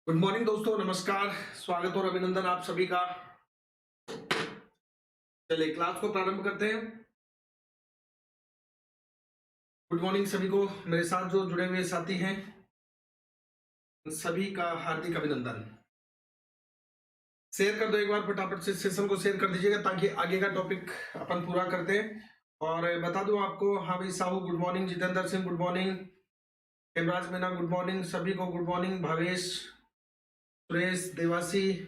Good morning दोस्तों, नमस्कार, स्वागत और अभिनंदन आप सभी का। चलिए क्लास को प्रारंभ करते हैं। गुड मॉर्निंग सभी को। मेरे साथ जो जुड़े हुए साथी हैं सभी का हार्दिक अभिनंदन। शेयर कर दो एक बार फटाफट से, सेशन को शेयर कर दीजिएगा ताकि आगे का टॉपिक अपन पूरा करते हैं। और बता दूं आपको, हाँ भाई Sahu good morning, Jitendra Singh good morning, Hemraj Meena good morning, सभी को गुड मॉर्निंग, भावेश, सुरेश, देवासी,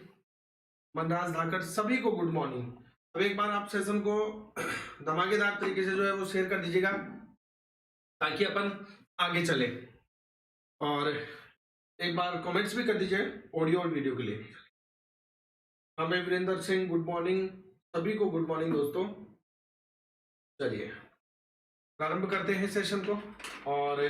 मनराज धाकर, सभी को गुड मॉर्निंग। अब एक बार आप सेशन को धमाकेदार तरीके से जो है वो शेयर कर दीजिएगा ताकि अपन आगे चले। और एक बार कमेंट्स भी कर दीजिए ऑडियो और वीडियो के लिए। हमें वीरेंद्र सिंह गुड मॉर्निंग, सभी को गुड मॉर्निंग दोस्तों। चलिए प्रारंभ करते हैं सेशन को। और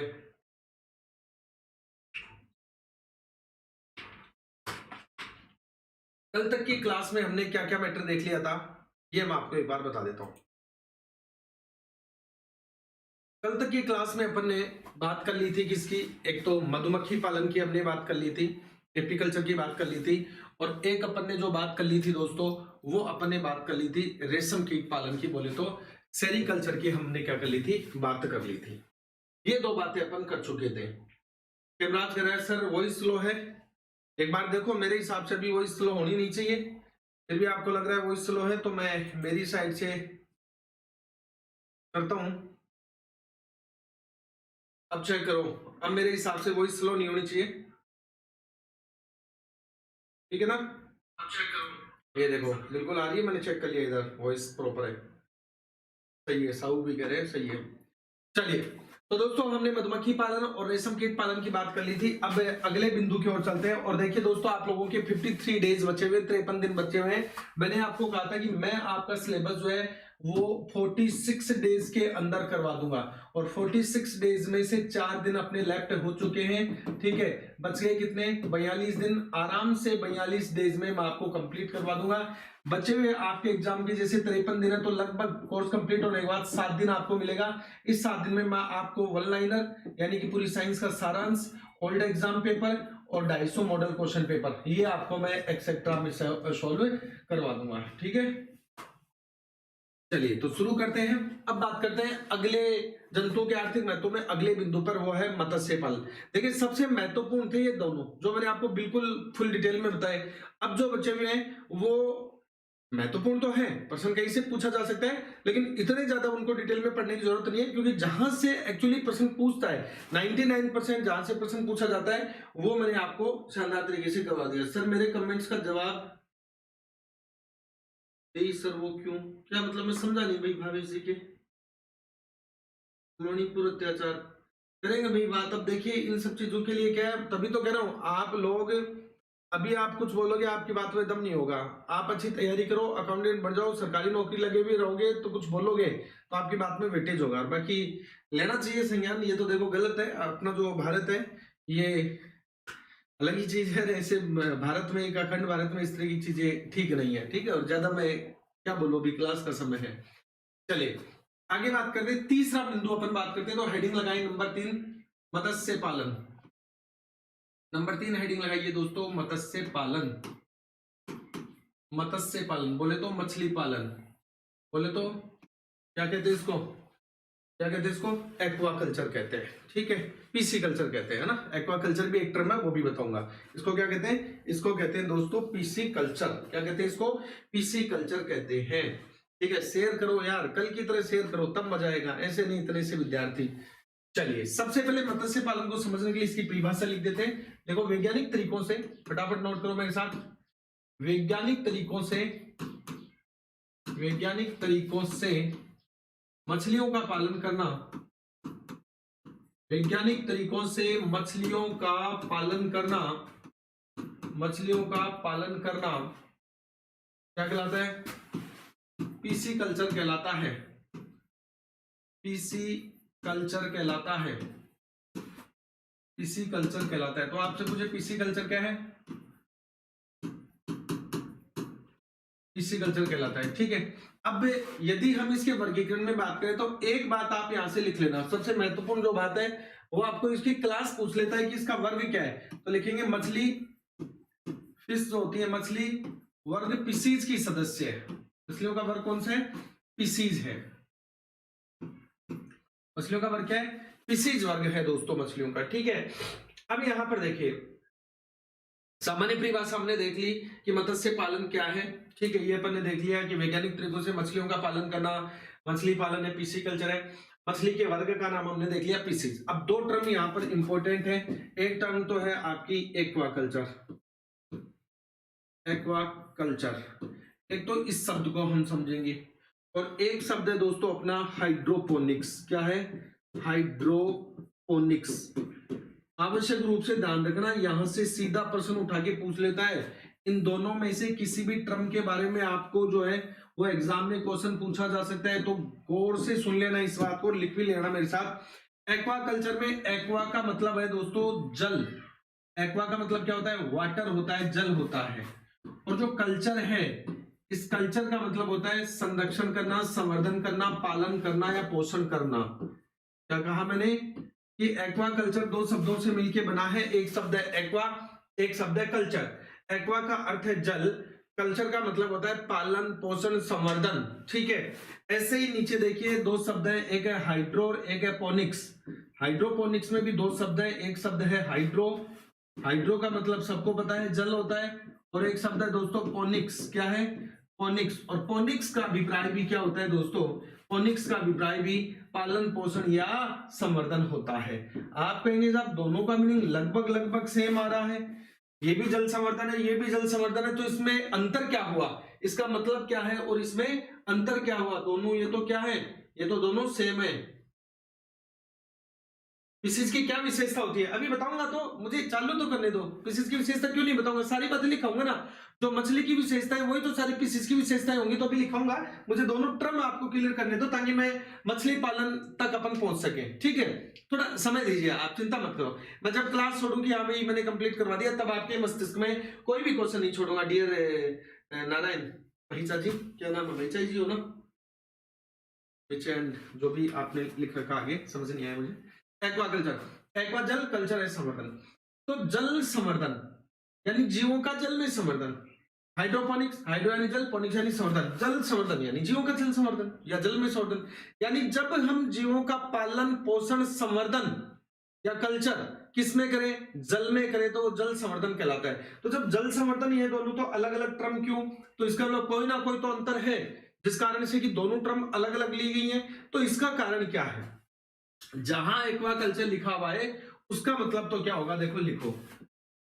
कल तक की क्लास में हमने क्या क्या मैटर देख लिया था ये मैं आपको एक बार बता देता हूं। कल तक की क्लास में अपन ने बात कर ली थी किसकी, एक तो मधुमक्खी पालन की हमने बात कर ली थी, एपीकल्चर की बात कर ली थी, और एक अपन ने जो बात कर ली थी दोस्तों वो अपन ने बात कर ली थी रेशम कीट पालन की, बोले तो सेरीकल्चर की हमने क्या कर ली थी, बात कर ली थी। ये दो बातें अपन कर चुके थे। हेमराज कह रहा है सर वॉइस स्लो है। एक बार देखो, मेरे हिसाब से भी वॉइस स्लो होनी नहीं चाहिए, फिर भी आपको लग रहा है वॉइस स्लो है तो मैं मेरी साइड से करता हूं। अब चेक करो, अब मेरे हिसाब से वॉइस स्लो नहीं होनी चाहिए, ठीक है ना। अब चेक करो, ये देखो बिल्कुल आ रही है, मैंने चेक कर लिया, इधर वॉइस प्रॉपर है, सही है, साहू भी कह रहे हैं सही है। चलिए तो दोस्तों हमने मधुमक्खी पालन और रेशम कीट पालन की बात कर ली थी। अब अगले बिंदु की ओर चलते हैं। और देखिए दोस्तों, आप लोगों के 53 डेज बचे हुए, 53 दिन बचे हुए हैं। मैंने आपको कहा था कि मैं आपका सिलेबस जो है वो 46 डेज के अंदर करवा दूंगा, और 46 डेज में से 4 दिन अपने लेफ्ट हो चुके हैं, ठीक है। बच गए कितने, 42 दिन। आराम से 42 डेज में मैं आपको कंप्लीट करवा दूंगा। बचे हुए आपके एग्जाम के जैसे 53 दिन है, तो लगभग कोर्स कंप्लीट होने के बाद 7 दिन आपको मिलेगा। इस 7 दिन में मैं आपको वन लाइनर यानी कि पूरी साइंस का सारांश, ओल्ड एग्जाम पेपर और 250 मॉडल क्वेश्चन पेपर, ये आपको मैं एक्सेट्रा में सॉल्व करवा दूंगा, ठीक है। चलिए तो शुरू करते हैं। अब बात करते हैं अगले जंतुओं के आर्थिक महत्व में अगले बिंदु पर, वो है मत्स्य पालन। देखिए सबसे महत्वपूर्ण थे ये दोनों जो मैंने आपको बिल्कुल फुल डिटेल में बताए। अब जो बचे हुए हैं वो महत्वपूर्ण तो है, प्रश्न कहीं से पूछा जा सकता है, लेकिन इतने ज्यादा उनको डिटेल में पढ़ने की जरूरत नहीं है, क्योंकि जहां से एक्चुअली प्रश्न पूछता है 99% जहां से प्रश्न पूछा जाता है वो मैंने आपको शानदार तरीके से करवा दिया। सर मेरे कमेंट्स का जवाब यही सर, वो क्यों, क्या मतलब, मैं समझा नहीं भाई। भावेश जी के मणिपुर अत्याचार करेंगे भाई बात। अब देखिए इन सब चीजों के लिए क्या है, तभी तो कह रहा हूं आप लोग, अभी आप कुछ बोलोगे आपकी बात में दम नहीं होगा। आप अच्छी तैयारी करो, अकाउंटेंट बन जाओ, सरकारी नौकरी लगे भी रहोगे तो कुछ बोलोगे तो आपकी बात में वेटेज होगा। बाकी लेना चाहिए संज्ञान, ये तो देखो गलत है। अपना जो भारत है ये अलग ही चीज है, ऐसे भारत में, एक अखंड भारत में इस तरह की चीजें ठीक नहीं है, ठीक है। और ज्यादा मैं क्या बोलूं, अभी क्लास का समय है। चलिए आगे बात करते हैं, तीसरा बिंदु अपन बात करते हैं, तो हेडिंग लगाए नंबर 3, मत्स्य पालन। नंबर 3 हेडिंग लगाइए दोस्तों, मत्स्य पालन। मत्स्य पालन बोले तो मछली पालन, बोले तो क्या कहते हैं इसको, क्या कहते हैं इसको, एक्वाकल्चर कहते हैं, ठीक है। पीसी कल्चर कहते हैं ना, एक्वाकल्चर भी एक टर्म है, वो भी बताऊंगा। इसको क्या कहते हैं, इसको कहते हैं दोस्तों पीसी कल्चर। क्या कहते हैं इसको, पीसी कल्चर कहते हैं, ठीक है। शेयर करो यार, कल की तरह शेयर करो तब मजा आएगा, ऐसे नहीं इतने से विद्यार्थी। चलिए सबसे पहले मत्स्य पालन को समझने के लिए इसकी परिभाषा लिख देते हैं। देखो वैज्ञानिक तरीकों से, फटाफट नोट करो मेरे साथ, वैज्ञानिक तरीकों से, वैज्ञानिक तरीकों से मछलियों का पालन करना, वैज्ञानिक तरीकों से मछलियों का पालन करना, मछलियों का पालन करना क्या कहलाता है, पीसी कल्चर कहलाता है, पीसी कल्चर कहलाता है, पीसी कल्चर कहलाता है। तो आपसे पूछे पीसी कल्चर क्या है, पीसी कल्चर कहलाता है, ठीक है। अब यदि हम इसके वर्गीकरण में बात करें तो एक बात आप यहां से लिख लेना, सबसे महत्वपूर्ण जो बात है वो आपको इसकी क्लास पूछ लेता है कि इसका वर्ग क्या है, तो लिखेंगे मछली फिश जो होती है मछली वर्ग पीसीज की सदस्य है। मछलियों का वर्ग कौन सा है? पीसीज है। मछलियों का वर्ग क्या है? पीसीज वर्ग है दोस्तों मछलियों का। ठीक है, अब यहां पर देखिए सामान्य परिभाषा हमने देख ली कि मत्स्य पालन क्या है। ठीक है, ये अपन ने देख लिया कि वैज्ञानिक तरीकों से मछलियों का पालन करना मछली पालन है, पिसीकल्चर है। मछली के वर्ग का नाम हमने देख लिया पीसीज। अब दो टर्म यहाँ पर इंपॉर्टेंट है। एक टर्म तो है आपकी एक्वाकल्चर, एक्वाकल्चर, एक तो इस शब्द को हम समझेंगे, और एक शब्द है दोस्तों अपना हाइड्रोपोनिक्स। क्या है? हाइड्रोपोनिक्स। आवश्यक रूप से ध्यान रखना, यहां से सीधा प्रश्न उठा के पूछ लेता है। इन दोनों में से किसी भी टर्म के बारे में आपको जो है वो एग्जाम में क्वेश्चन पूछा जा सकता है, तो गौर से सुन लेना इस बात को, लिख भी लेना मेरे साथ। एक्वाकल्चर में एक्वा का मतलब है दोस्तों जल। एक्वा का मतलब क्या होता है? वाटर होता है, जल होता है। और जो कल्चर है, इस कल्चर का मतलब होता है संरक्षण करना, संवर्धन करना, पालन करना या पोषण करना। क्या कहा मैंने? कि एक्वाकल्चर दो शब्दों से मिलकर बना है। एक शब्द है एक्वा, एक शब्द है कल्चर। एक्वा का अर्थ है जल, कल्चर का मतलब होता है पालन, पोषण, संवर्धन। ठीक है, ऐसे ही नीचे देखिए दो शब्द है, एक है हाइड्रो और एक है पोनिक्स। हाइड्रोपोनिक्स में भी दो शब्द है, एक शब्द है हाइड्रो, हाइड्रो का मतलब सबको पता है जल होता है, और एक शब्द है दोस्तों पोनिक्स। क्या है? पोनिक्स। और पोनिक्स का अभिप्राय भी क्या होता है दोस्तों? पोनिक्स का अभिप्राय भी पालन, पोषण या संवर्धन होता है। आप कहेंगे साहब दोनों का मीनिंग लगभग लगभग सेम आ रहा है, ये भी जल संवर्धन है, ये भी जल संवर्धन है, तो इसमें अंतर क्या हुआ? इसका मतलब क्या है और इसमें अंतर क्या हुआ? दोनों ये तो क्या है? ये तो दोनों सेम है। पीसीज की क्या विशेषता होती है अभी बताऊंगा, तो मुझे चालू तो करने दो। पीसीज की विशेषता क्यों नहीं बताऊंगा? सारी बातें लिखाऊंगा ना, जो मछली की विशेषता है वही तो सारी पीसीज की विशेषताएं होंगी, तो अभी लिखाऊंगा। मुझे दोनों टर्म आपको क्लियर करने दो ताकि मैं मछली पालन तक अपन पहुंच सके। ठीक है, थोड़ा समय दीजिए, आप चिंता मत करो। मैं जब क्लास छोड़ूंगी, हाँ भाई मैंने कंप्लीट करवा दिया, तब आपके मस्तिष्क में कोई भी क्वेश्चन नहीं छोड़ूंगा। डियर नारायण भैचा जी, क्या नाम है? भैचा जी हो ना? जो भी आपने लिख रखा आगे समझ नहीं आया मुझे। एक्वाकल्चर, एक्वा जल, कल्चर है संवर्धन। तो जल संवर्धन यानी जीवों का जल में संवर्धन। हाइड्रोपोनिक्स, हाइड्रो यानी जल, पोनिक्स यानी संवर्धन। जल संवर्धन यानी जीवों का जल संवर्धन या जल में संवर्धन, यानी जब हम जीवों का पालन, पोषण, संवर्धन या कल्चर किस में करें? जल में करें, तो वो जल संवर्धन कहलाता है। तो जब जल संवर्धन ये दोनों तो अलग अलग टर्म क्यों? तो इसका मतलब कोई ना कोई तो अंतर है, जिस कारण से कि दोनों टर्म अलग अलग ली गई हैं। तो इसका कारण क्या है? जहां एक्वाकल्चर लिखा हुआ है उसका मतलब तो क्या होगा? देखो लिखो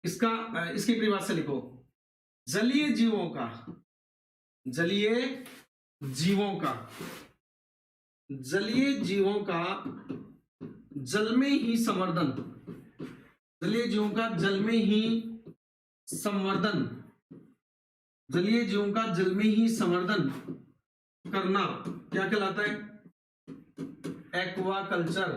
इसका, इसकी परिभाषा लिखो। जलीय जीवों का, जलीय जीवों का, जलीय जीवों का जल में ही संवर्धन, जलीय जीवों का जल में ही संवर्धन, जलीय जीवों का जल में ही संवर्धन करना क्या कहलाता है? एक्वाकल्चर।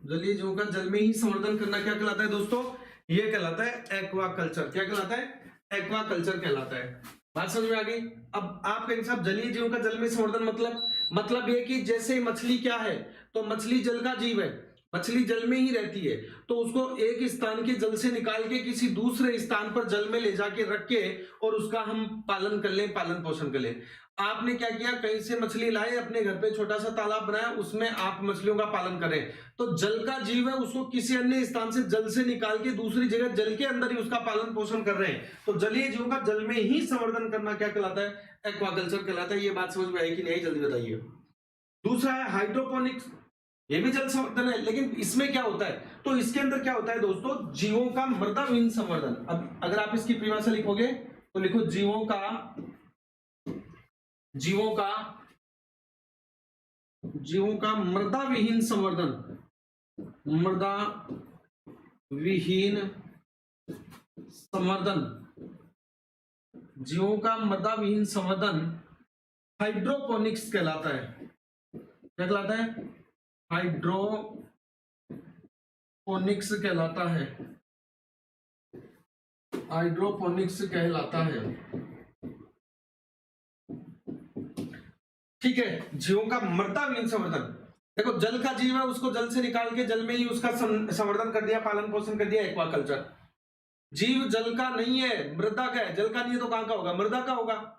जलीय जीवों का जल में ही संवर्धन करना क्या कहलाता है दोस्तों? ये कहलाता है एक्वाकल्चर। क्या कहलाता है? एक्वाकल्चर कहलाता है। बात समझ में आ गई? अब आप कहेंगे साहब जलीय जीवों का जल में संवर्धन मतलब ये कि जैसे मछली क्या है, तो मछली जल का जीव है, मछली जल में ही रहती है, तो उसको एक स्थान के जल से निकाल के किसी दूसरे स्थान पर जल में ले जाके रख के और उसका हम पालन कर लें, पालन पोषण कर लें। आपने क्या किया? कहीं से मछली लाए, अपने घर पे छोटा सा तालाब बनाया, उसमें आप मछलियों का पालन करें, तो जल का जीव है, उसको किसी अन्य स्थान से जल से निकाल के दूसरी जगह जल के अंदर ही उसका पालन पोषण कर रहे हैं। तो जलीय जीवों का जल में ही संवर्धन करना क्या कहलाता है? एक्वाकल्चर कहलाता है। ये बात समझ में आई कि नहीं? जल्दी बताइए। दूसरा है हाइड्रोपोनिक्स, ये भी जल संवर्धन है, लेकिन इसमें क्या होता है? तो इसके अंदर क्या होता है दोस्तों? जीवों का मृदाविहीन संवर्धन। अब अगर आप इसकी परिभाषा लिखोगे तो लिखो जीवों का मृदा विहीन संवर्धन, मृदा विहीन संवर्धन, जीवों का मृदा विहीन संवर्धन हाइड्रोपोनिक्स कहलाता है। क्या कहलाता है? हाइड्रोपोनिक्स कहलाता है, हाइड्रोपोनिक्स कहलाता है। ठीक है, जीवों का मृदा विहीन संवर्धन। देखो जल का जीव है, उसको जल से निकाल के जल में ही उसका संवर्धन कर दिया, पालन पोषण कर दिया, एक्वाकल्चर। जीव जल का नहीं है, मृदा का है। जल का नहीं है तो कहां का होगा? मृदा का होगा।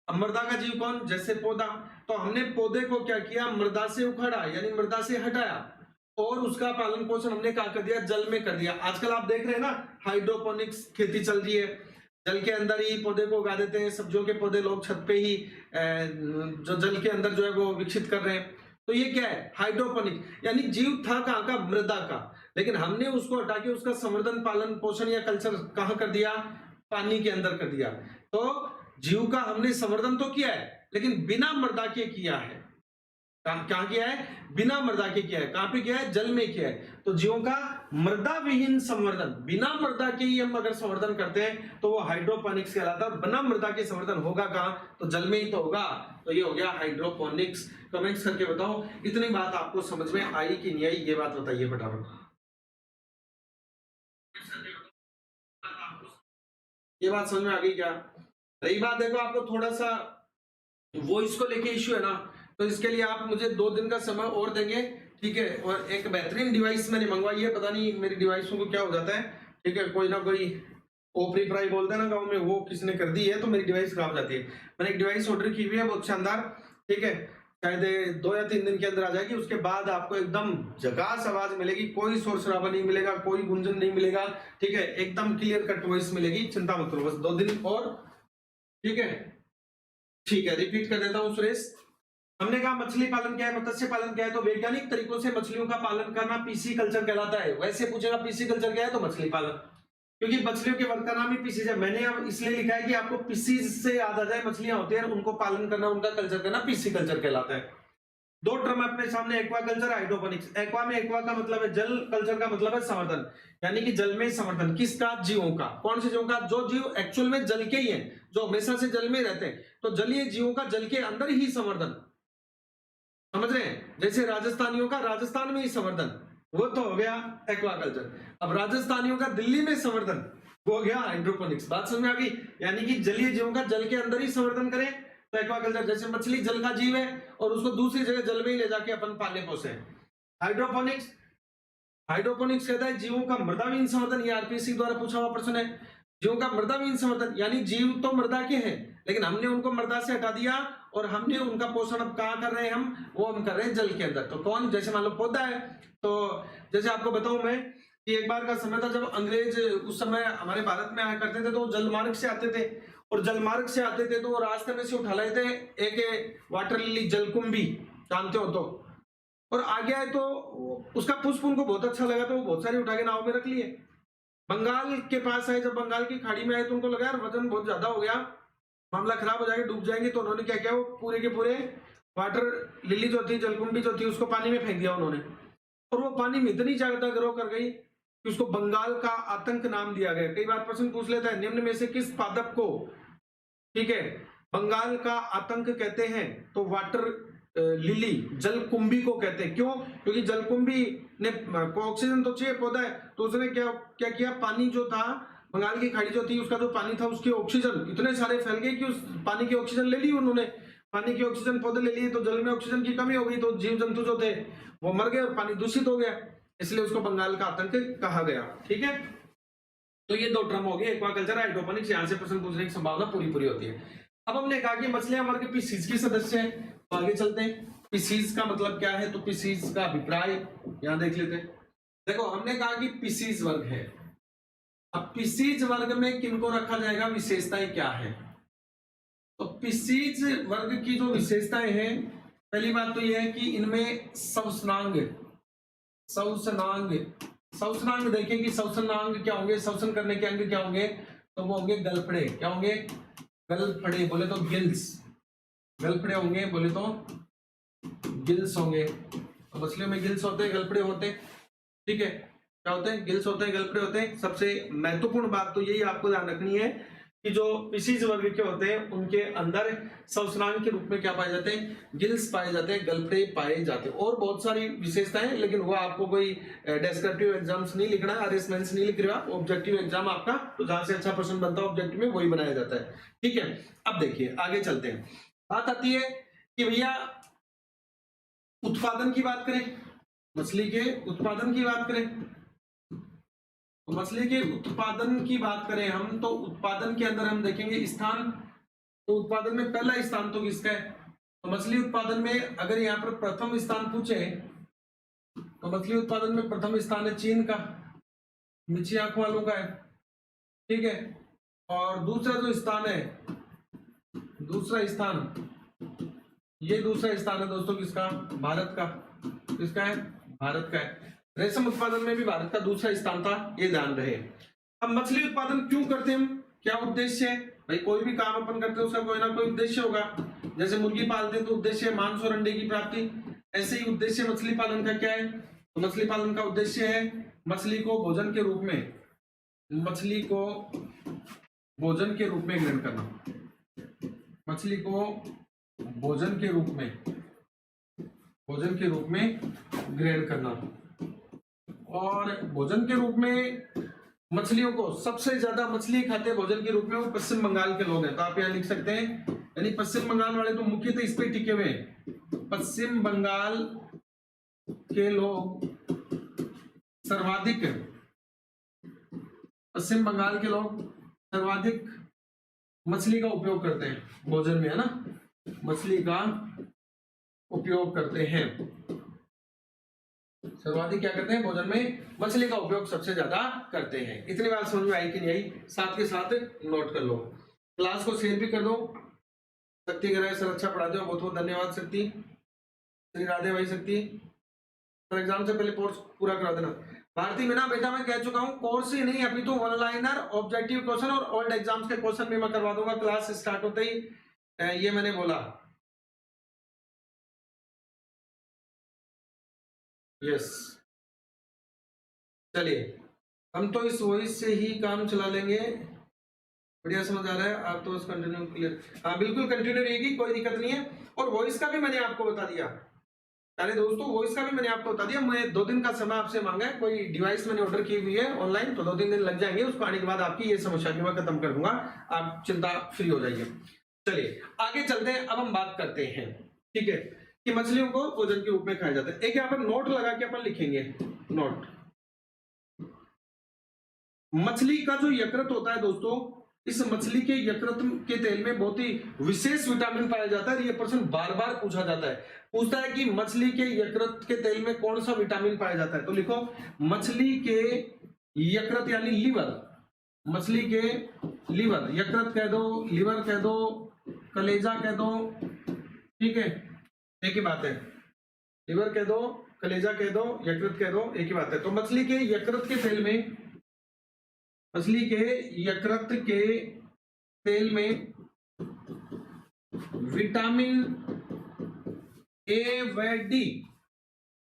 अब मृदा का जीव कौन? जैसे पौधा। तो हमने पौधे को क्या किया? मृदा से उखाड़ा, यानी मृदा से हटाया, और उसका पालन पोषण हमने क्या कर दिया? जल में कर दिया। आजकल आप देख रहे हैं ना, हाइड्रोपोनिक्स खेती चल रही है, जल के अंदर ही पौधे को उगा देते हैं। सब्जियों के पौधे लोग छत पे ही जो जल के अंदर जो है वो विकसित कर रहे हैं। तो ये क्या है? हाइड्रोपोनिक्स। यानी जीव था कहाँ का? मृदा का, लेकिन हमने उसको हटा के उसका संवर्धन, पालन पोषण या कल्चर कहाँ कर दिया? पानी के अंदर कर दिया। तो जीव का हमने संवर्धन तो किया है, लेकिन बिना मृदा के किया है। कहां किया है? बिना मृदा के किया है। कहां पे किया है? जल में किया है। तो जीवों का मृदा विहीन संवर्धन, बिना मृदा के ही हम अगर संवर्धन करते हैं तो वो हाइड्रोपोनिक्स कहलाता है। बिना मृदा के संवर्धन होगा कहां? तो जल में ही तो होगा। तो ये हो गया हाइड्रोपोनिक्स। कमेंट्स करके बताओ इतनी बात आपको समझ में आई कि नहीं आई, ये बात बताइए फटाफट। ये बात समझ में आ गई क्या? रही बात, देखो आपको थोड़ा सा वॉइस को लेके इश्यू है ना, तो इसके लिए आप मुझे 2 दिन का समय और देंगे, ठीक है। और एक बेहतरीन डिवाइस मैंने मंगवाई है, पता नहीं मेरी डिवाइसों को क्या हो जाता है, ठीक है। कोई ना कोई ओपरी प्राई बोलते हैं ना गाँव में, वो किसने कर दी है तो मेरी डिवाइस खराब हो जाती है। मैंने एक डिवाइस ऑर्डर की हुई है, बहुत शानदार, ठीक है। शायद 2 या 3 दिन के अंदर आ जाएगी। उसके बाद आपको एकदम झकास आवाज मिलेगी, कोई शोर शराबा नहीं मिलेगा, कोई गुंजन नहीं मिलेगा, ठीक है। एकदम क्लियर कट वॉइस मिलेगी, चिंता मत करो, बस 2 दिन और, ठीक है। ठीक है, रिपीट कर देता हूँ सुरेश। हमने कहा मछली पालन क्या है, मत्स्य पालन क्या है। तो वैज्ञानिक तरीकों से मछलियों का पालन करना पीसी कल्चर कहलाता है। वैसे पूछेगा पीसी कल्चर क्या है, तो मछली पालन, क्योंकि मछलियों के वर्ग का नाम ही पीसीज है। मैंने अब इसलिए लिखा है कि आपको पीसीज से याद आ जाए, मछलियां होती हैं उनको पालन करना, उनका कल्चर करना पीसी कल्चर कहलाता है। 2 टर्म अपने सामने, एक्वा कल्चर, हाइड्रोपोनिक्स। एक्वा में एक्वा का मतलब है जल, कल्चर का मतलब है संवर्धन, यानी कि जल में संवर्धन। किसका? जीवों का। कौन से जीवों का? जो जीव एक्चुअल में जल के ही है, जो हमेशा से जल में रहते हैं। तो जलीय जीवों का जल के अंदर ही संवर्धन, समझ रहे हैं। जैसे राजस्थानियों का राजस्थान में ही संवर्धन, वो तो हो गया एक्वाकल्चर। अब राजस्थानियों का दिल्ली में संवर्धन, वो हो गया हाइड्रोपोनिक्स। बात समझ में आ गई? यानी कि जलीय जीवों का जल के अंदर ही संवर्धन करें तो एक्वाकल्चर। जैसे मछली जल का जीव है और उसको दूसरी जगह जल में ही ले जाके अपन पाले पोसे। हाइड्रोपोनिक्स, हाइड्रोपोनिक्स कहता है जीवों का मृदाविहीन संवर्धन। ये आरपीएससी द्वारा पूछा हुआ प्रश्न है। जीवों का मृदाविहीन संवर्धन, यानी जीव तो मृदा के हैं, लेकिन हमने उनको मृदा से हटा दिया और हमने उनका पोषण अब कहाँ कर रहे हैं हम? वो हम कर रहे हैं जल के अंदर। तो कौन? जैसे मान लो पौधा है। तो जैसे आपको बताऊं मैं कि एक बार का समय था जब अंग्रेज उस समय हमारे भारत में आया करते थे, तो जलमार्ग से आते थे, और जलमार्ग से आते थे तो वो रास्ते में से उठा लाए थे एक वाटर लिली, जलकुंभी, जानते हो तो। और आ गया है तो उसका पुष्प उनको बहुत अच्छा लगा, तो वो बहुत सारे उठा के नाव में रख लिए। बंगाल के पास आए, जब बंगाल की खाड़ी में आए तो उनको लगा यार वजन बहुत ज्यादा हो गया, मामला खराब हो जाएगा, डूब जाएंगे। तो उन्होंने क्या किया, वो पूरे के पूरे वाटर लिली जो थी, जलकुंभी जो थी, उसको पानी में फेंक दिया उन्होंने। और वो पानी में इतनी ज्यादा ग्रो कर गई कि उसको बंगाल का आतंक नाम दिया गया। कई बार प्रश्न पूछ लेता है, निम्न में से किस पादप को, ठीक है, बंगाल का आतंक कहते हैं? तो वाटर लिली, जलकुंभी को कहते हैं। क्यों? क्योंकि जलकुंभी ने को ऑक्सीजन तो चाहिए, पौधा है, तो उसने क्या क्या किया, पानी जो था, बंगाल की खाड़ी जो थी, उसका जो पानी था, उसके ऑक्सीजन इतने सारे फैल गए कि उस पानी की ऑक्सीजन ले ली उन्होंने। पानी की ऑक्सीजन पौधे ले लिए, तो जल में ऑक्सीजन की कमी हो गई, तो जीव जंतु जो थे वो मर गए और पानी दूषित हो गया, इसलिए उसको बंगाल का आतंक कहा गया। ठीक है, तो ये 2 टर्म हो गए, एक्वाकल्चर, हाइड्रोपोनिक्स। यहां से प्रश्न पूछने की संभावना पूरी होती है। अब हमने कहा कि मछलियां वर्ग पीसीज की सदस्य है, तो आगे चलते हैं। पीसीज का मतलब क्या है, तो पीसीज का अभिप्राय यहां देख लेते हैं। देखो, हमने कहा कि पीसीज वर्ग है। अब पीसीज वर्ग में किनको रखा जाएगा, विशेषताएं क्या है? तो पीसीज वर्ग की जो विशेषताएं हैं, पहली बात तो यह है कि इनमें सवसनांग, सवसनांग देखें कि सवसनांग क्या होंगे, श्वसन करने के अंग क्या होंगे, तो वो होंगे गलफड़े। क्या होंगे? गलफड़े, बोले तो गिल्स। गलफड़े होंगे, बोले तो गिल्स होंगे। तो मछलियों में गिल्स होते हैं, गलफड़े होते हैं। ठीक है, क्या होते हैं? गिल्स होते हैं, गलफड़े होते हैं। सबसे महत्वपूर्ण बात तो यही आपको ध्यान रखनी है कि जो पीसीज वर्ग के होते हैं उनके अंदर सवसनांग के रूप में क्या पाए जाते हैं? गिल्स पाए जाते हैं, गलफड़े पाए जाते हैं। और बहुत सारी विशेषताएं, लेकिन वो आपको कोई डेस्क्रिप्टिव एग्जाम्स नहीं लिखना है, RS नहीं लिख रहा, ऑब्जेक्टिव एग्जाम आपका, तो जहां से अच्छा प्रश्न बनता है ऑब्जेक्टिव में वही बनाया जाता है। ठीक है, अब देखिए आगे चलते हैं। बात आती है कि भैया उत्पादन की बात करें, मछली के उत्पादन की बात करें, तो मछली के उत्पादन की बात करें हम, तो उत्पादन के अंदर हम देखेंगे स्थान, तो उत्पादन में पहला स्थान तो किसका है? तो मछली उत्पादन में अगर यहाँ पर प्रथम स्थान पूछे तो मछली उत्पादन में प्रथम स्थान है चीन का, नीचे आंख वालों का है, ठीक है। और दूसरा जो स्थान है, दूसरा स्थान, ये दूसरा स्थान है दोस्तों किसका? भारत का। किसका है? भारत का है। रेशम उत्पादन में भी भारत का दूसरा स्थान था, ये ध्यान रहे। अब मछली उत्पादन क्यों करते हैं हम, क्या उद्देश्य है? भाई कोई भी काम अपन करते हैं उसका कोई ना कोई उद्देश्य होगा। जैसे मुर्गी पालते हैं तो उद्देश्य है मांस और अंडे की प्राप्ति, ऐसे ही उद्देश्य मछली पालन का क्या है? तो मछली पालन का उद्देश्य है मछली को भोजन के रूप में, मछली को भोजन के रूप में ग्रहण करना, मछली को भोजन के रूप में, भोजन के रूप में ग्रहण करना। और भोजन के रूप में मछलियों को सबसे ज्यादा मछली खाते भोजन के रूप में वो पश्चिम बंगाल के लोग हैं। तो आप यहाँ लिख सकते हैं, यानी पश्चिम बंगाल वाले तो मुख्यतः इस पे टिके हुए हैं। पश्चिम बंगाल के लोग सर्वाधिक, पश्चिम बंगाल के लोग सर्वाधिक मछली का उपयोग करते हैं भोजन में, है ना, मछली का उपयोग करते हैं। सर्वाधिक क्या करते हैं भोजन में? मछली का उपयोग सबसे ज्यादा करते हैं। इतनी बात समझ में आई कि नहीं आई? साथ के साथ नोट कर लो। क्लास को शेयर भी कर दो। शक्ति कराए सर, अच्छा पढ़ाते हो, बहुत बहुत धन्यवाद शक्ति। श्री राधे भाई शक्ति। सर एग्जाम से पहले कोर्स पूरा करा देना। भारती मीना बेटा मैं कह चुका हूँ, कोर्स ही नहीं अभी तो वन लाइनर, ऑब्जेक्टिव क्वेश्चन और ओल्ड एग्जाम्स के क्वेश्चन भी मैं करवा दूंगा क्लास स्टार्ट होते ही, ये मैंने बोला। यस, चलिए हम तो इस वॉइस से ही काम चला लेंगे। बढ़िया समझ आ रहा है? आप तो बस कंटिन्यू क्लियर, हाँ बिल्कुल कंटिन्यू रहेगी, कोई दिक्कत नहीं है। और वॉइस का भी मैंने आपको बता दिया, अरे दोस्तों वॉइस का भी मैंने आपको बता दिया। मैं 2 दिन का समय आपसे मांगा है, कोई डिवाइस मैंने ऑर्डर की हुई है ऑनलाइन, तो 2-3 दिन लग जाएंगे। उसको आने के बाद आपकी ये समस्या भी मैं खत्म कर दूंगा, आप चिंता फ्री हो जाइए। चलिए आगे चलते हैं। अब हम बात करते हैं, ठीक है, कि मछलियों को भोजन के रूप में खाया जाता है। एक यहाँ पर नोट लगा के अपन लिखेंगे, नोट। मछली का जो यकृत होता है दोस्तों, इस मछली के यकृत के तेल में बहुत ही विशेष विटामिन पाया जाता है। ये प्रश्न बार बार पूछा जाता है, पूछता है कि मछली के यकृत के तेल में कौन सा विटामिन पाया जाता है। तो लिखो मछली के यकृत यानी लीवर, मछली के लीवर, यकृत कह दो, लीवर कह दो, कलेजा कह दो, ठीक है, एक ही बात है। लीवर कह दो, कलेजा कह दो, यकृत कह दो, एक ही बात है। तो मछली के यकृत के तेल में, मछली के यकृत के तेल में विटामिन ए व डी,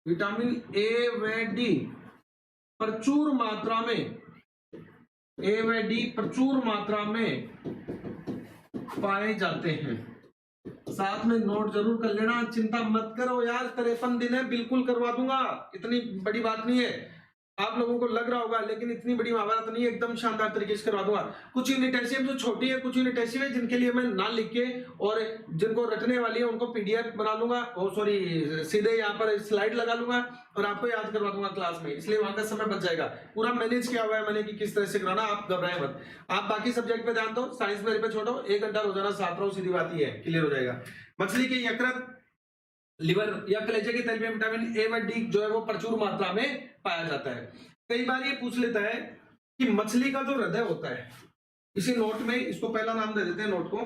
विटामिन ए व डी प्रचुर मात्रा में, ए व डी प्रचुर मात्रा में पाए जाते हैं। साथ में नोट जरूर कर लेना, चिंता मत करो यार, 53 दिन है, बिल्कुल करवा दूंगा, इतनी बड़ी बात नहीं है। आप लोगों को लग रहा होगा लेकिन इतनी बड़ी महाभारत नहीं है, एकदम शानदार तरीके से करवा दूंगा। कुछ यूनिट ऐसी है जो छोटी है, कुछ यूनिट ऐसी है जिनके लिए मैं नाम लिख के और जिनको रटने वाली है उनको पीडीएफ बना लूंगा, और सॉरी सीधे यहाँ पर स्लाइड लगा लूंगा और आपको याद करवा दूंगा क्लास में, इसलिए वहां का समय बच जाएगा। पूरा मैनेज किया हुआ है मैंने कि किस तरह से कराना, आप घबराए मत। आप बाकी सब्जेक्ट पे ध्यान दो, साइंस मेरे पे छोड़ो, 1 घंटा रोजाना साथ रहो, सीधी बात ही है, क्लियर हो जाएगा। मछली के यकृत, लिवर या कलेजे के तेल में विटामिन ए व डी जो है वो प्रचुर मात्रा में पाया जाता है। कई बार ये पूछ लेता है कि मछली का जो हृदय होता है, इसी नोट में इसको पहला नाम दे देते हैं, नोट को,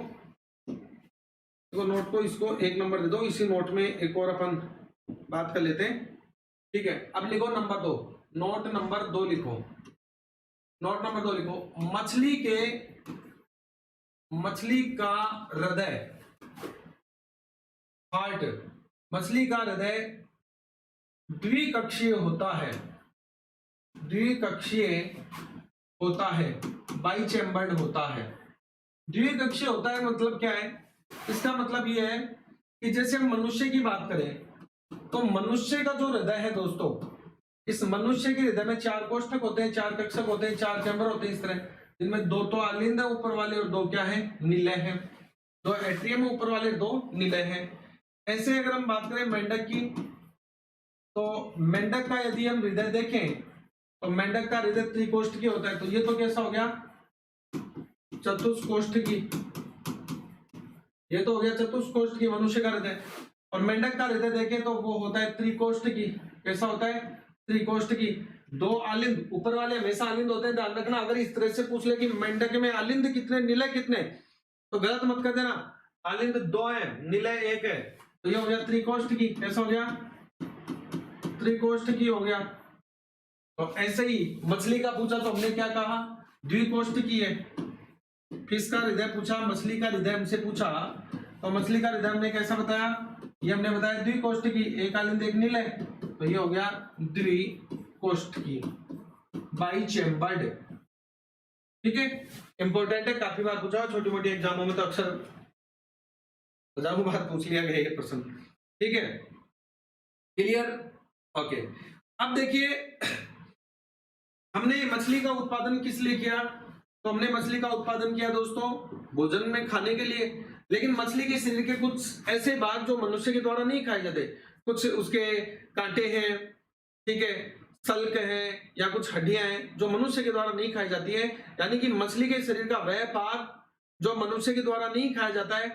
तो नोट को इसको 1 नंबर दे दो। इसी नोट में एक और अपन बात कर लेते हैं, ठीक है। अब लिखो नंबर 2, नोट नंबर 2 लिखो, नोट नंबर 2 लिखो। मछली का हृदय, हार्ट, मछली का हृदय द्विकक्षीय होता है, द्विकक्षीय होता है, बाई चैम्बर्ड होता है। द्विकक्षीय होता है मतलब क्या है? इसका मतलब ये है कि जैसे हम मनुष्य की बात करें तो मनुष्य का जो हृदय है दोस्तों, इस मनुष्य के हृदय में 4 कोष्ठक होते हैं, 4 कक्षक होते हैं, 4 चैम्बर होते हैं इस तरह, जिनमें 2 तो आलिंद है ऊपर वाले और 2 क्या है, निलय है। 2 एट्रियम ऊपर वाले, 2 निलय है। ऐसे अगर हम बात करें मेंढक की, तो मेंढक का यदि हम हृदय देखें तो मेंढक का हृदय त्रिकोष्ठकी होता है, तो ये तो कैसा हो गया, चतुष्कोष्ठकी। ये तो हो गया चतुष्कोष्ठकी मनुष्य का हृदय। और मेंढक का हृदय देखें तो वो होता है त्रिकोष्ठकी। कैसा होता है, त्रिकोष्ठकी। दो आलिंद, ऊपर वाले हमेशा आलिंद होते हैं, ध्यान रखना। अगर इस तरह से पूछ ले कि मेंढक में आलिंद कितने, निलय कितने, तो गलत मत कर देना। आलिंद 2 है, निलय 1 है, तो ये हो गया त्रिकोष्ठकी। कैसा हो गया, त्रिकोष्ठकी हो गया। तो ऐसे ही मछली का पूछा तो हमने क्या कहा, द्विकोष्ठकी है। फिश का हृदय पूछा, मछली का हृदय हमसे पूछा, तो मछली का हृदय हमने कैसा बताया, ये हमने बताया द्विकोष्ठकी, एक आलिंद एक निलय, तो ये हो गया द्विकोष्ठकी, बाई चेम्बर्ड। ठीक है, इंपॉर्टेंट है, काफी बार पूछा, छोटी मोटी एग्जामों में तो अक्सर हजारों बार पूछ लिया गया ये प्रश्न। ठीक है, क्लियर, ओके। अब देखिए हमने मछली का उत्पादन किस लिए किया, तो हमने मछली का उत्पादन किया दोस्तों भोजन में खाने के लिए। लेकिन मछली के शरीर के कुछ ऐसे भाग जो मनुष्य के द्वारा नहीं खाए जाते, कुछ उसके कांटे हैं, ठीक है, सल्क है, या कुछ हड्डियां हैं जो मनुष्य के द्वारा नहीं खाई जाती है। यानी कि मछली के शरीर का वह भाग जो मनुष्य के द्वारा नहीं खाया जाता है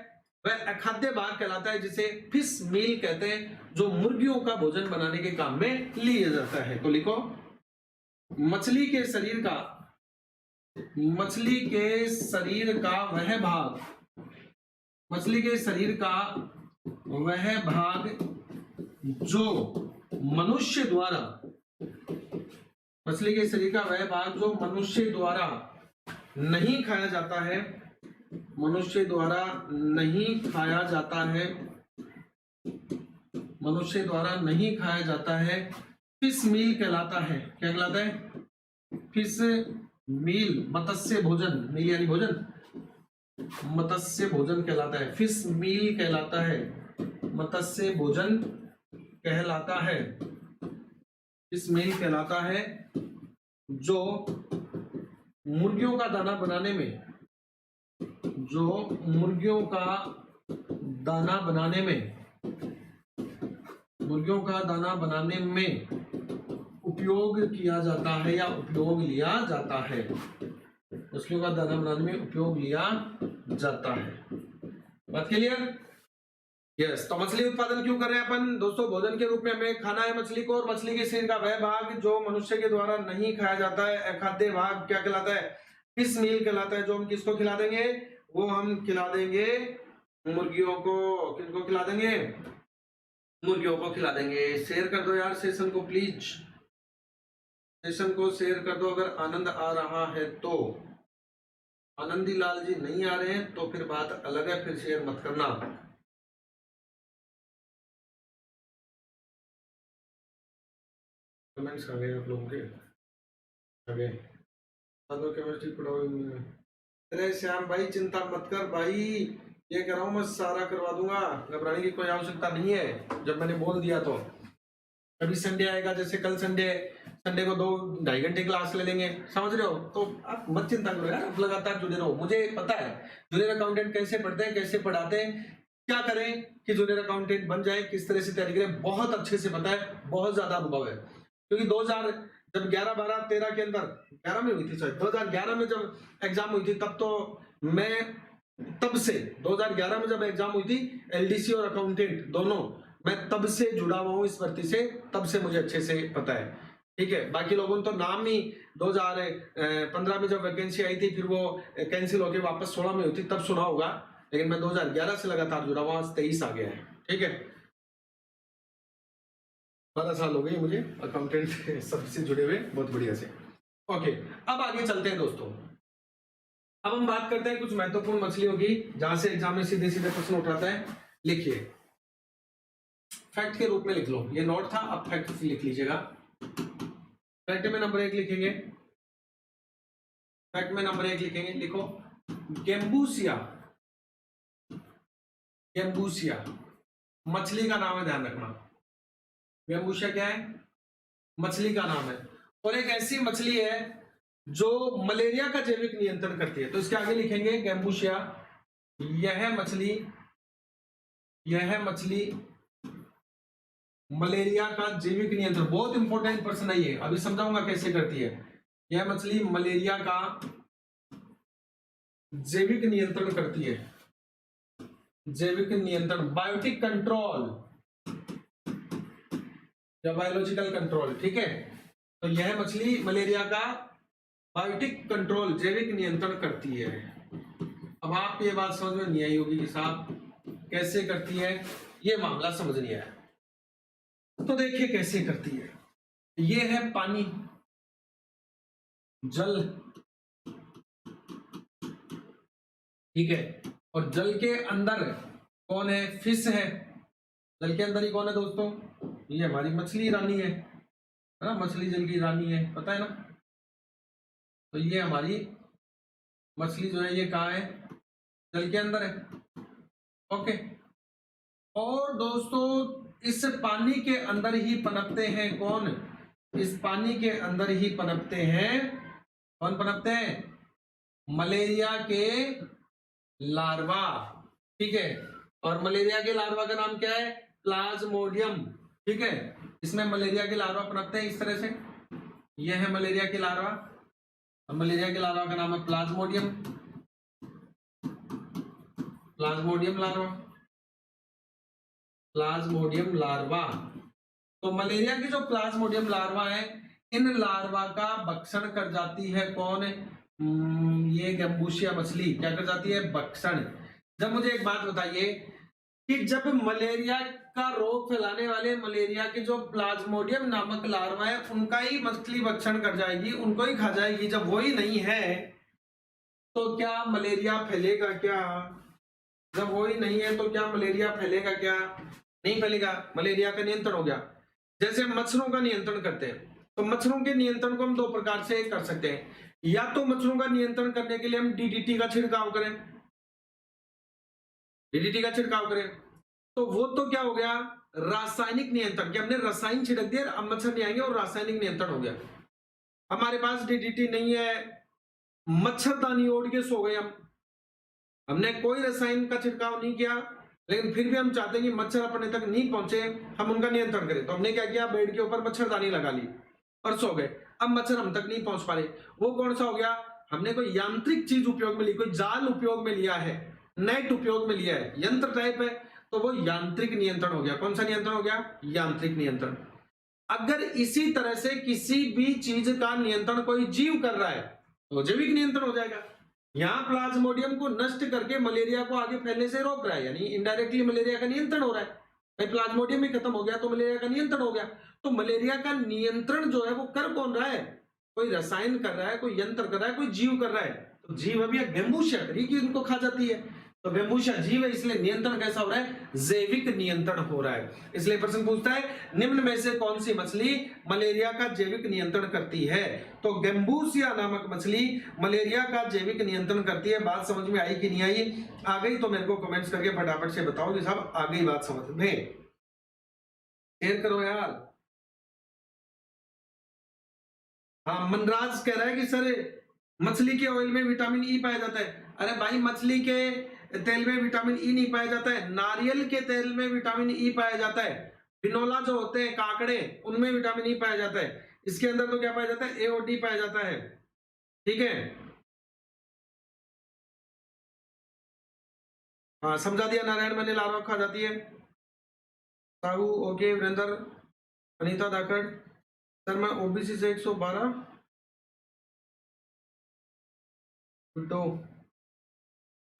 वह अखाद्य भाग कहलाता है, जिसे फिश मील कहते हैं, जो मुर्गियों का भोजन बनाने के काम में लिया जाता है। तो लिखो, मछली के शरीर का वह भाग, मछली के शरीर का वह भाग जो मनुष्य द्वारा, मछली के शरीर का वह भाग जो मनुष्य द्वारा नहीं खाया जाता है, मनुष्य द्वारा नहीं खाया जाता है, मनुष्य द्वारा नहीं खाया जाता है, फिश मील कहलाता है। क्या कहलाता है, फिश मील, मत्स्य भोजन, मील यानी भोजन, मत्स्य भोजन कहलाता है, फिश मील कहलाता है, मत्स्य भोजन कहलाता है, फिश मील कहलाता है, जो मुर्गियों का दाना बनाने में, जो मुर्गियों का दाना बनाने में, मुर्गियों का दाना बनाने में उपयोग किया जाता है या उपयोग लिया जाता है, मछलियों का दाना बनाने में उपयोग लिया जाता है। बात क्लियर, यस। तो मछली उत्पादन क्यों कर रहे हैं अपन दोस्तों, भोजन के रूप में हमें खाना है मछली को, और मछली के शरीर का वह भाग जो मनुष्य के द्वारा नहीं खाया जाता है, अखाद्य भाग, क्या कहलाता है, फिश मील कहलाता है, जो हम किसको खिला देंगे, वो हम खिला देंगे मुर्गियों को। किनको खिला देंगे, मुर्गियों को खिला देंगे। शेयर कर दो यार सेशन को प्लीज, सेशन को शेयर कर दो अगर आनंद आ रहा है तो। आनंदी लाल जी नहीं आ रहे हैं तो फिर बात अलग है, फिर शेयर मत करना। कमेंट्स आ गए आप लोगों के, आ गए, केमिस्ट्री पढ़ाओ। अरे श्याम भाई चिंता मत कर भाई, ये कह रहा हूँ मैं सारा करवा दूंगा, घबराने की कोई आवश्यकता नहीं है। जब मैंने बोल दिया तो कभी संडे आएगा, जैसे कल संडे को 2-2.5 घंटे क्लास ले लेंगे, समझ रहे हो, तो आप मत चिंता करो यार, आप लगातार जुड़े रहो। मुझे पता है जूनियर अकाउंटेंट कैसे पढ़ते हैं, कैसे पढ़ाते हैं, क्या करें कि जूनियर अकाउंटेंट बन जाए, किस तरह से तैयारी करें, बहुत अच्छे से पता है, बहुत ज्यादा अनुभव है। क्योंकि 2000 जब 11, 12, 13 के अंदर, 11 में हुई थी शायद, 2011 में जब एग्जाम हुई थी, तब तो मैं, तब से 2011 में जब एग्जाम हुई थी एलडीसी और अकाउंटेंट दोनों, मैं तब से जुड़ा हुआ हूँ इस भर्ती से, तब से मुझे अच्छे से पता है। ठीक है, बाकी लोगों ने तो नाम ही 2015 में जब वैकेंसी आई थी, फिर वो कैंसिल होकर वापस 16 में हुई थी, तब सुना होगा, लेकिन मैं 2011 से लगातार जुड़ा हुआ, 23 आ गया है। ठीक है, 12 साल हो गए मुझे अकाउंटेंट सबसे जुड़े हुए, बहुत बढ़िया से। ओके, अब आगे चलते हैं दोस्तों। अब हम बात करते हैं कुछ महत्वपूर्ण मछलियों की, जहां से एग्जाम में सीधे सीधे प्रश्न उठाता है। लिखिए, फैक्ट के रूप में लिख लो, ये नोट था, अब फैक्ट लिख लीजिएगा। फैक्ट में नंबर 1 लिखेंगे, फैक्ट में नंबर 1 लिखेंगे, लिखो गेम्बूसिया, गेम्बूसिया मछली का नाम है, ध्यान रखना। गेम्बूसिया क्या है, मछली का नाम है, और एक ऐसी मछली है जो मलेरिया का जैविक नियंत्रण करती है। तो इसके आगे लिखेंगे गेम्बूसिया, यह मछली मलेरिया का जैविक नियंत्रण, बहुत इंपॉर्टेंट प्रश्न है ये, अभी समझाऊंगा कैसे करती है यह मछली। मलेरिया का जैविक नियंत्रण करती है, जैविक नियंत्रण, बायोटिक कंट्रोल या बायोलॉजिकल कंट्रोल, ठीक है। तो यह मछली मलेरिया का बायोटिक कंट्रोल, जैविक नियंत्रण करती है। अब आप ये बात समझ में नहीं आई होगी कि साहब कैसे करती है, ये मामला समझ नहीं आया। तो देखिए कैसे करती है। ये है पानी, जल, ठीक है, और जल के अंदर कौन है? फिश है। जल के अंदर ही कौन है दोस्तों? ये हमारी मछली रानी है ना, मछली जल की रानी है, पता है ना। तो ये हमारी मछली जो है ये कहाँ है? जल के अंदर है, ओके। और दोस्तों इस पानी के अंदर ही पनपते हैं कौन? इस पानी के अंदर ही पनपते हैं कौन? पनपते हैं मलेरिया के लार्वा, ठीक है। और मलेरिया के लार्वा का नाम क्या है? प्लाज्मोडियम, ठीक है। इसमें मलेरिया के लार्वा पनपते हैं इस तरह से। यह है मलेरिया के लार्वा, और मलेरिया के लार्वा का नाम है Plasmodium, Plasmodium larva, Plasmodium larva. तो मलेरिया की जो प्लाज्मोडियम लार्वा है, इन लार्वा का भक्षण कर जाती है कौन? ये गैम्बूसिया मछली क्या कर जाती है? भक्षण। जब मुझे एक बात बताइए कि जब मलेरिया का रोग फैलाने वाले मलेरिया के जो प्लाज्मोडियम नामक लार्वा है, उनका ही मछली भक्षण कर जाएगी, उनको ही खा जाएगी, जब वही नहीं है तो क्या मलेरिया फैलेगा क्या? जब वही नहीं है तो क्या मलेरिया फैलेगा क्या? नहीं फैलेगा। मलेरिया का नियंत्रण हो गया। जैसे मच्छरों का नियंत्रण करते हैं, तो मच्छरों के नियंत्रण को हम दो प्रकार से कर सकते हैं। या तो मच्छरों का नियंत्रण करने के लिए हम डीडीटी का छिड़काव करें, डीडीटी का छिड़काव करें, तो वो तो क्या हो गया? रासायनिक नियंत्रण, कि हमने रसायन छिड़क दिया, अब मच्छर नहीं आएंगे, और रासायनिक नियंत्रण हो गया। हमारे पास डीडीटी नहीं है, मच्छरदानी ओढ़ के सो गए हम, हमने कोई रसायन का छिड़काव नहीं किया, लेकिन फिर भी हम चाहते हैं कि मच्छर अपने तक नहीं पहुंचे, हम उनका नियंत्रण करें। तो हमने क्या किया? बेड के ऊपर मच्छरदानी लगा ली और सो गए। अब मच्छर हम तक नहीं पहुंच पा रहे। वो कौन सा हो गया? हमने कोई यांत्रिक चीज उपयोग में ली, कोई जाल उपयोग में लिया है, नेट उपयोग में लिया है, यंत्र टाइप है, तो वो यांत्रिक नियंत्रण हो गया। कौन सा नियंत्रण हो गया? यांत्रिक नियंत्रण। अगर इसी तरह से किसी भी चीज का नियंत्रण कोई जीव कर रहा है तो जैविक नियंत्रण हो जाएगा। यहां प्लाज्मोडियम को नष्ट करके मलेरिया को आगे फैलने से रोक रहा है, यानी इनडायरेक्टली मलेरिया का नियंत्रण हो रहा है। भाई प्लाज्मोडियम ही खत्म हो गया तो मलेरिया का नियंत्रण हो गया। तो मलेरिया का नियंत्रण जो है वो कर कौन रहा है? कोई रसायन कर रहा है, कोई यंत्र कर रहा है, कोई जीव कर रहा है। तो जीव अभी गैम्बूसिया करी कि उनको खा जाती है, तो गैम्बूसिया जीव है, इसलिए नियंत्रण कैसा हो रहा है? जैविक नियंत्रण हो रहा है। इसलिए प्रश्न पूछता है निम्न में से कौन सी मछली मलेरिया का जैविक नियंत्रण करती है? तो गैम्बूसिया नामक मछली मलेरिया का जैविक नियंत्रण करती है। बात समझ में आई कि नहीं आई? आ गई तो मेरे को कमेंट्स करके फटाफट से बताओ कि साहब आ गई बात समझ में। शेयर करो यार। हाँ, मनराज कह रहा है कि सर मछली के ऑयल में विटामिन ई पाया जाता है। अरे भाई, मछली के तेल में विटामिन ई नहीं पाया जाता है, नारियल के तेल में विटामिन ई पाया जाता है। बिनोला जो होते हैं काकड़े, उनमें विटामिन ई पाया जाता है। इसके अंदर तो क्या पाया जाता है? ए और डी पाया जाता है, ठीक है। हाँ, समझा दिया नारायण, मैंने लार्वा खा जाती है। साहू ओके, वीरेंद्र, अनीता धाकड़, सर मैं ओबीसी से 112 तो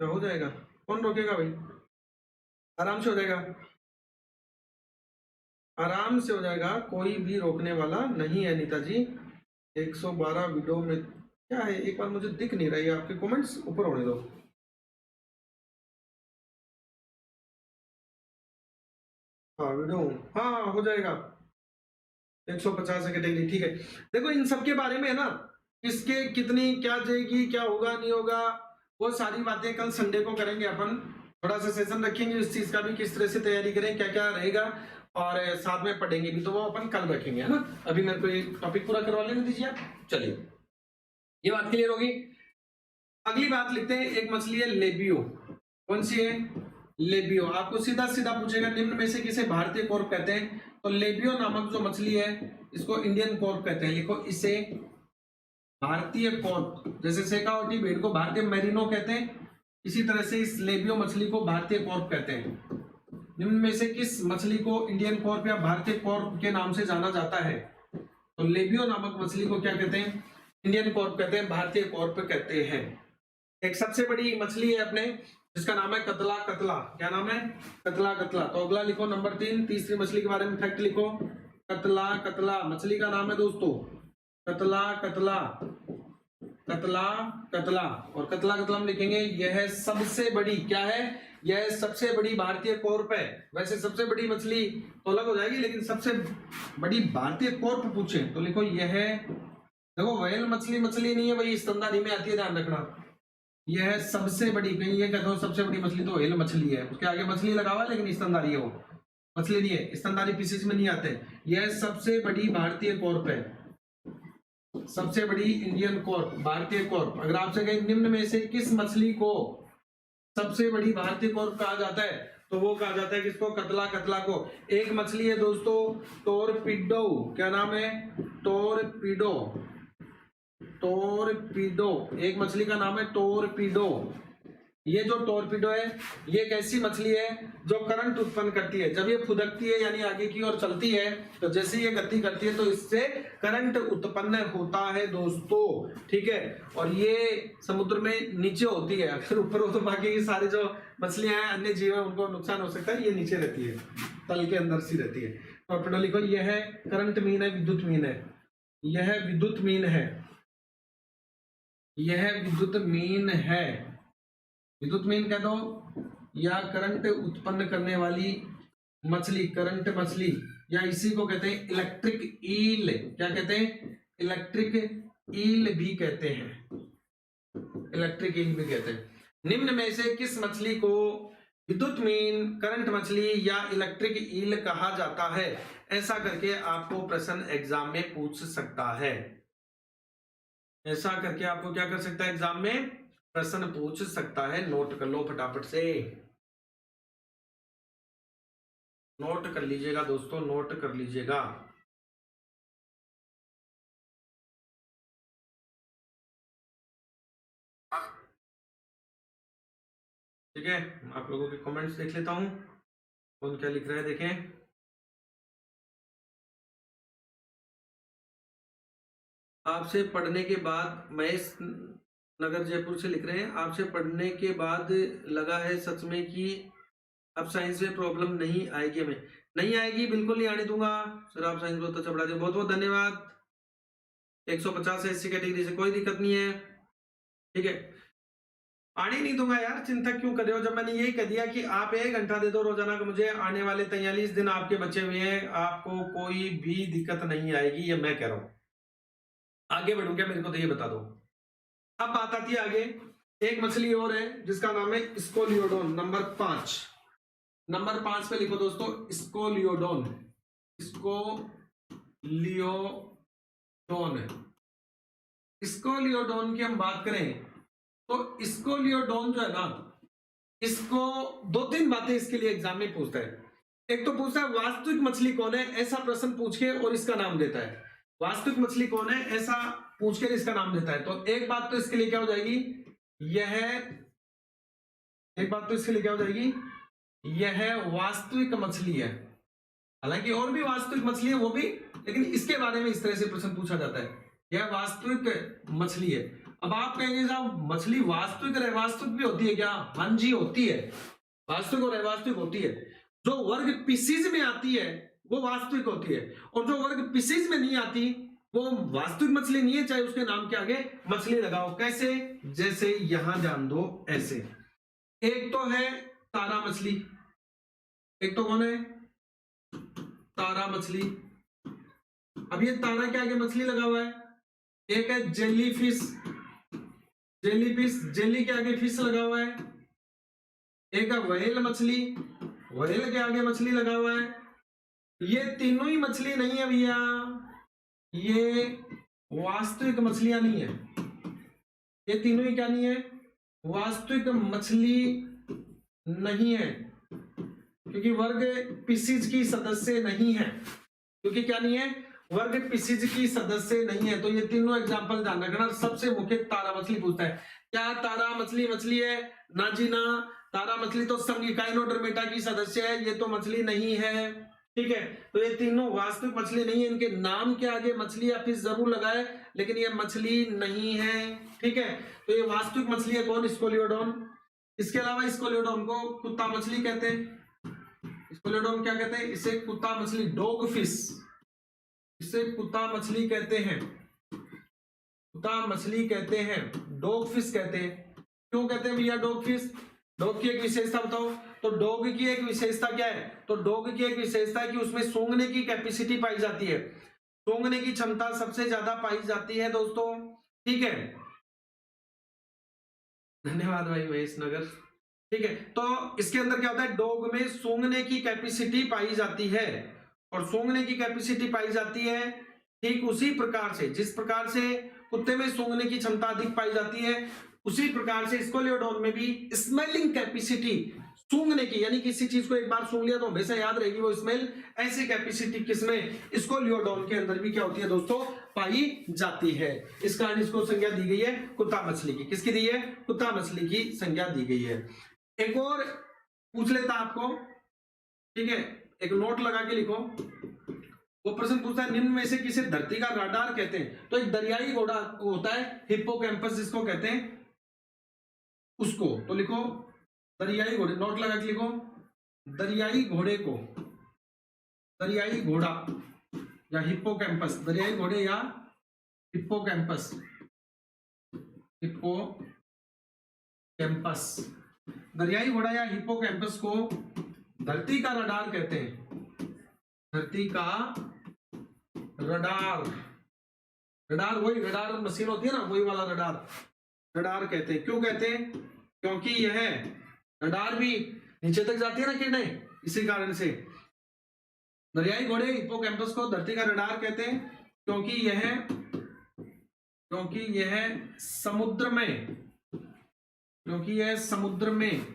क्या हो जाएगा? कौन रोकेगा भाई? आराम से हो जाएगा, आराम से हो जाएगा, कोई भी रोकने वाला नहीं है नीता जी। 112 वीडियो में क्या है? एक बार मुझे दिख नहीं रही है, आपके कमेंट्स ऊपर होने दो। हाँ वीडियो, हाँ हो जाएगा 150 कैटेगरी, ठीक है। देखो इन सब के बारे में है ना, किसके कितनी क्या जाएगी, क्या होगा नहीं होगा, वो सारी बातें कल संडे को करेंगे अपन। थोड़ा सा सेशन रखेंगे इस चीज का भी, किस तरह से तैयारी करें, क्या क्या रहेगा, और साथ में पढ़ेंगे भी, तो वो अपन कल रखेंगे, है ना। अभी मेरे को एक टॉपिक पूरा करवा लेने दीजिए आप। चलिए, ये बात क्लियर होगी। अगली बात लिखते हैं, एक मछली है लेबियो। कौन सी है? लेबियो। आपको सीधा सीधा पूछेगा निम्न में से किसे भारतीय कॉर्प कहते हैं? तो लेबियो नामक जो मछली है इसको इंडियन कॉर्प कहते हैं। लिखो इसे भारतीय कॉर्प, जैसे सेकावटी भेड़ को भारतीय मेरिनो कहते हैं, इसी तरह से इस लेबियो मछली को भारतीय कॉर्प कहते हैं। निम्न में से किस मछली को इंडियन कॉर्प या भारतीय कॉर्प के नाम से जाना जाता है? तो लेबियो नामक मछली को क्या कहते हैं? इंडियन कॉर्प कहते हैं, भारतीय कॉर्प कहते हैं। एक सबसे बड़ी मछली है अपने, जिसका नाम है कतला कतला। क्या नाम है? कतला कतला। तो अगला लिखो नंबर 3, तीसरी मछली के बारे में फैक्ट लिखो। कतला कतला मछली का नाम है दोस्तों, कतला कतला, कतला कतला। और कतला कतला में लिखेंगे यह सबसे बड़ी, क्या है? यह सबसे बड़ी भारतीय कॉर्प है। वैसे सबसे बड़ी मछली तो अलग हो जाएगी, लेकिन सबसे बड़ी भारतीय कॉर्प पूछे तो लिखो यह, देखो व्हेल मछली मछली नहीं है भाई, स्तनधारी में आती है, ध्यान रखना। यह सबसे बड़ी, कहीं ये कहते हो सबसे बड़ी मछली तो व्हेल मछली है, उसके आगे मछली लगा हुआ है लेकिन स्तनधारी है, वो मछली नहीं है, स्तनधारी पीसेज में नहीं आते। यह सबसे बड़ी भारतीय कॉर्प है, सबसे बड़ी इंडियन कॉर्प, भारतीय कॉर्प। अगर आपसे कहीं निम्न में से किस मछली को सबसे बड़ी भारतीय कॉर्प कहा जाता है, तो वो कहा जाता है किसको? कतला कतला को। एक मछली है दोस्तों टोरपीडो, क्या नाम है? Torpedo, torpedo. एक मछली का नाम है टोरपीडो। ये जो टोरपीडो है ये एक ऐसी मछली है जो करंट उत्पन्न करती है। जब ये फुदकती है यानी आगे की ओर चलती है, तो जैसे ये गति करती है तो इससे करंट उत्पन्न होता है दोस्तों, ठीक है। और ये समुद्र में नीचे होती है, अगर ऊपर हो तो बाकी की सारी जो मछलियां हैं, अन्य जीव है, उनको नुकसान हो सकता है। ये नीचे रहती है, तल के अंदर सी रहती है। टोरपीडो लिखो, यह है करंट मीन है, विद्युत मीन है, यह विद्युत मीन है, यह विद्युत मीन है। विद्युत मीन कह दो या करंट उत्पन्न करने वाली मछली, करंट मछली, या इसी को कहते हैं इलेक्ट्रिक ईल। क्या कहते हैं? इलेक्ट्रिक ईल भी कहते हैं, इलेक्ट्रिक ईल भी कहते हैं। निम्न में से किस मछली को विद्युत मीन, करंट मछली या इलेक्ट्रिक ईल कहा जाता है? ऐसा करके आपको प्रश्न एग्जाम में पूछ सकता है। ऐसा करके आपको क्या कर सकता है? एग्जाम में प्रश्न पूछ सकता है। नोट कर लो फटाफट से, नोट कर लीजिएगा दोस्तों, नोट कर लीजिएगा। ठीक है, आप लोगों के कमेंट्स देख लेता हूं, कौन क्या लिख रहा है देखें। आपसे पढ़ने के बाद, महेश नगर जयपुर से लिख रहे हैं, आपसे पढ़ने के बाद लगा है सच में कि अब साइंस में प्रॉब्लम नहीं आएगी, हमें नहीं आएगी, बिल्कुल नहीं आने दूंगा सर। आप साइंस बहुत अच्छा पढ़ा दिए, बहुत बहुत धन्यवाद। 150 एससी कैटेगरी से कोई दिक्कत नहीं है, ठीक है। आने नहीं दूंगा यार, चिंता क्यों कर रहे हो? जब मैंने यही कह दिया कि आप 1 घंटा दे दो रोजाना का मुझे, आने वाले 43 दिन आपके बचे हुए हैं, आपको कोई भी दिक्कत नहीं आएगी, ये मैं कह रहा हूं। आगे बढ़ूं क्या? मेरे को तो ये बता दो। अब बात आती है आगे, एक मछली और है जिसका नाम है स्कोलियोडोन। नंबर 5, नंबर 5 पे लिखो दोस्तों स्कोलियोडोन, स्कोलियोडोन। स्कोलियोडोन की हम बात करें तो स्कोलियोडोन जो है ना, इसको 2-3 बातें इसके लिए एग्जाम में पूछता है। एक तो पूछता है वास्तविक मछली कौन है, ऐसा प्रश्न पूछ के और इसका नाम देता है। वास्तविक मछली कौन है ऐसा पूछ के इसका नाम देता है। तो एक बात तो इसके लिए क्या हो जाएगी, यह, एक बात तो इसके लिए क्या हो जाएगी, यह वास्तविक मछली है। हालांकि और भी वास्तविक मछली है वो भी, लेकिन इसके बारे में इस तरह से प्रश्न पूछा जाता है, यह वास्तविक मछली है। अब आप कहेंगे साहब मछली वास्तविक और अवास्तविक भी होती है क्या? हाँ जी होती है, वास्तविक और अवास्तविक होती है। जो वर्ग पीसीज में आती है वो वास्तविक होती है, और जो वर्ग पीसीज में नहीं आती वो वास्तविक मछली नहीं है, चाहे उसके नाम के आगे मछली लगाओ। कैसे? जैसे यहां जान दो ऐसे। एक तो है तारा मछली, एक तो कौन है? तारा मछली। अब ये तारा के आगे मछली लगा हुआ है। एक है jelly fish, jelly fish, jelly के आगे फिश लगा हुआ है। एक है व्हेल मछली, व्हेल के आगे मछली लगा हुआ है। ये तीनों ही मछली नहीं है भैया, ये वास्तविक मछलियां नहीं है। ये तीनों ही क्या नहीं है? वास्तविक मछली नहीं है, क्योंकि वर्ग पीसीज की सदस्य नहीं है। क्योंकि क्या नहीं है, वर्ग पिसीज की सदस्य नहीं है। तो ये तीनों एग्जांपल ध्यान रखना। सबसे मुख्य तारा मछली पूछता है, क्या तारा मछली मछली है? ना जी ना, तारा मछली तो संगिकाइनोडर्मेटा की सदस्य है, ये तो मछली नहीं है। ठीक है, तो ये तीनों वास्तविक मछली नहीं है। इनके नाम के आगे मछली या फिश जरूर लगाए, लेकिन ये मछली नहीं है। ठीक है, तो ये वास्तविक मछली है कौन? स्कोलियोडोन। इसके अलावा स्कोलियोडोन को कुत्ता मछली कहते हैं। स्कोलियोडोन क्या कहते हैं? इसे कुत्ता मछली, डॉग फिश, इसे कुत्ता मछली कहते हैं, कुत्ता मछली कहते हैं, डॉग फिश कहते हैं। क्यों कहते हैं भैया डॉग फिश? डॉग की एक विशेषता बताओ। तो डॉग की एक विशेषता क्या है? तो डॉग की एक विशेषता है कि उसमें सूंघने की कैपेसिटी पाई जाती है, सूंघने की क्षमता सबसे ज्यादा पाई जाती है दोस्तों। ठीक है, धन्यवाद भाई महेश नगर। ठीक है, तो इसके अंदर क्या होता है? डॉग में सूंघने की कैपेसिटी पाई जाती है, और सूंघने की कैपेसिटी पाई जाती है ठीक उसी प्रकार से जिस प्रकार से कुत्ते में सूंघने की क्षमता अधिक पाई जाती है, उसी प्रकार से स्कोलियोडोन में भी स्मेलिंग कैपेसिटी, सूंघने की, यानी किसी चीज को एक बार सूंघ लिया तो हमेशा याद रहेगी वो स्मेल, ऐसी कैपेसिटी किसमें? स्कोलियोडोन के अंदर भी क्या होती है दोस्तों? पाई जाती है। इस कारण इसको संज्ञा दी गई है कुत्ता मछली की। किसकी दी है? कुत्ता मछली की संज्ञा दी गई है। एक और पूछ लेता आपको, ठीक है, एक नोट लगा के लिखो। वो प्रश्न पूछता है, निम्न में से किसे धरती का रडार कहते हैं? तो एक दरियाई घोड़ा होता है, हिप्पोकैम्पस जिसको कहते हैं, उसको। तो लिखो दरियाई घोड़े, नोट लगा के लिखो, दरियाई घोड़े को, दरियाई घोड़ा या हिप्पोकैम्पस, दरियाई घोड़े या हिप्पोकैम्पस, हिप्पोकैम्पस, दरियाई घोड़ा या हिप्पोकैम्पस को धरती का रडार कहते हैं। धरती का रडार, रडार वही रडार मशीन होती है ना, वही वाला रडार, रडार कहते हैं। क्यों कहते हैं? क्योंकि यह रडार भी नीचे तक जाती है ना किरणें, इसी कारण से दरियाई घोड़े हिप्पोकैम्पस को धरती का रडार कहते हैं, क्योंकि यह समुद्र में, क्योंकि यह समुद्र में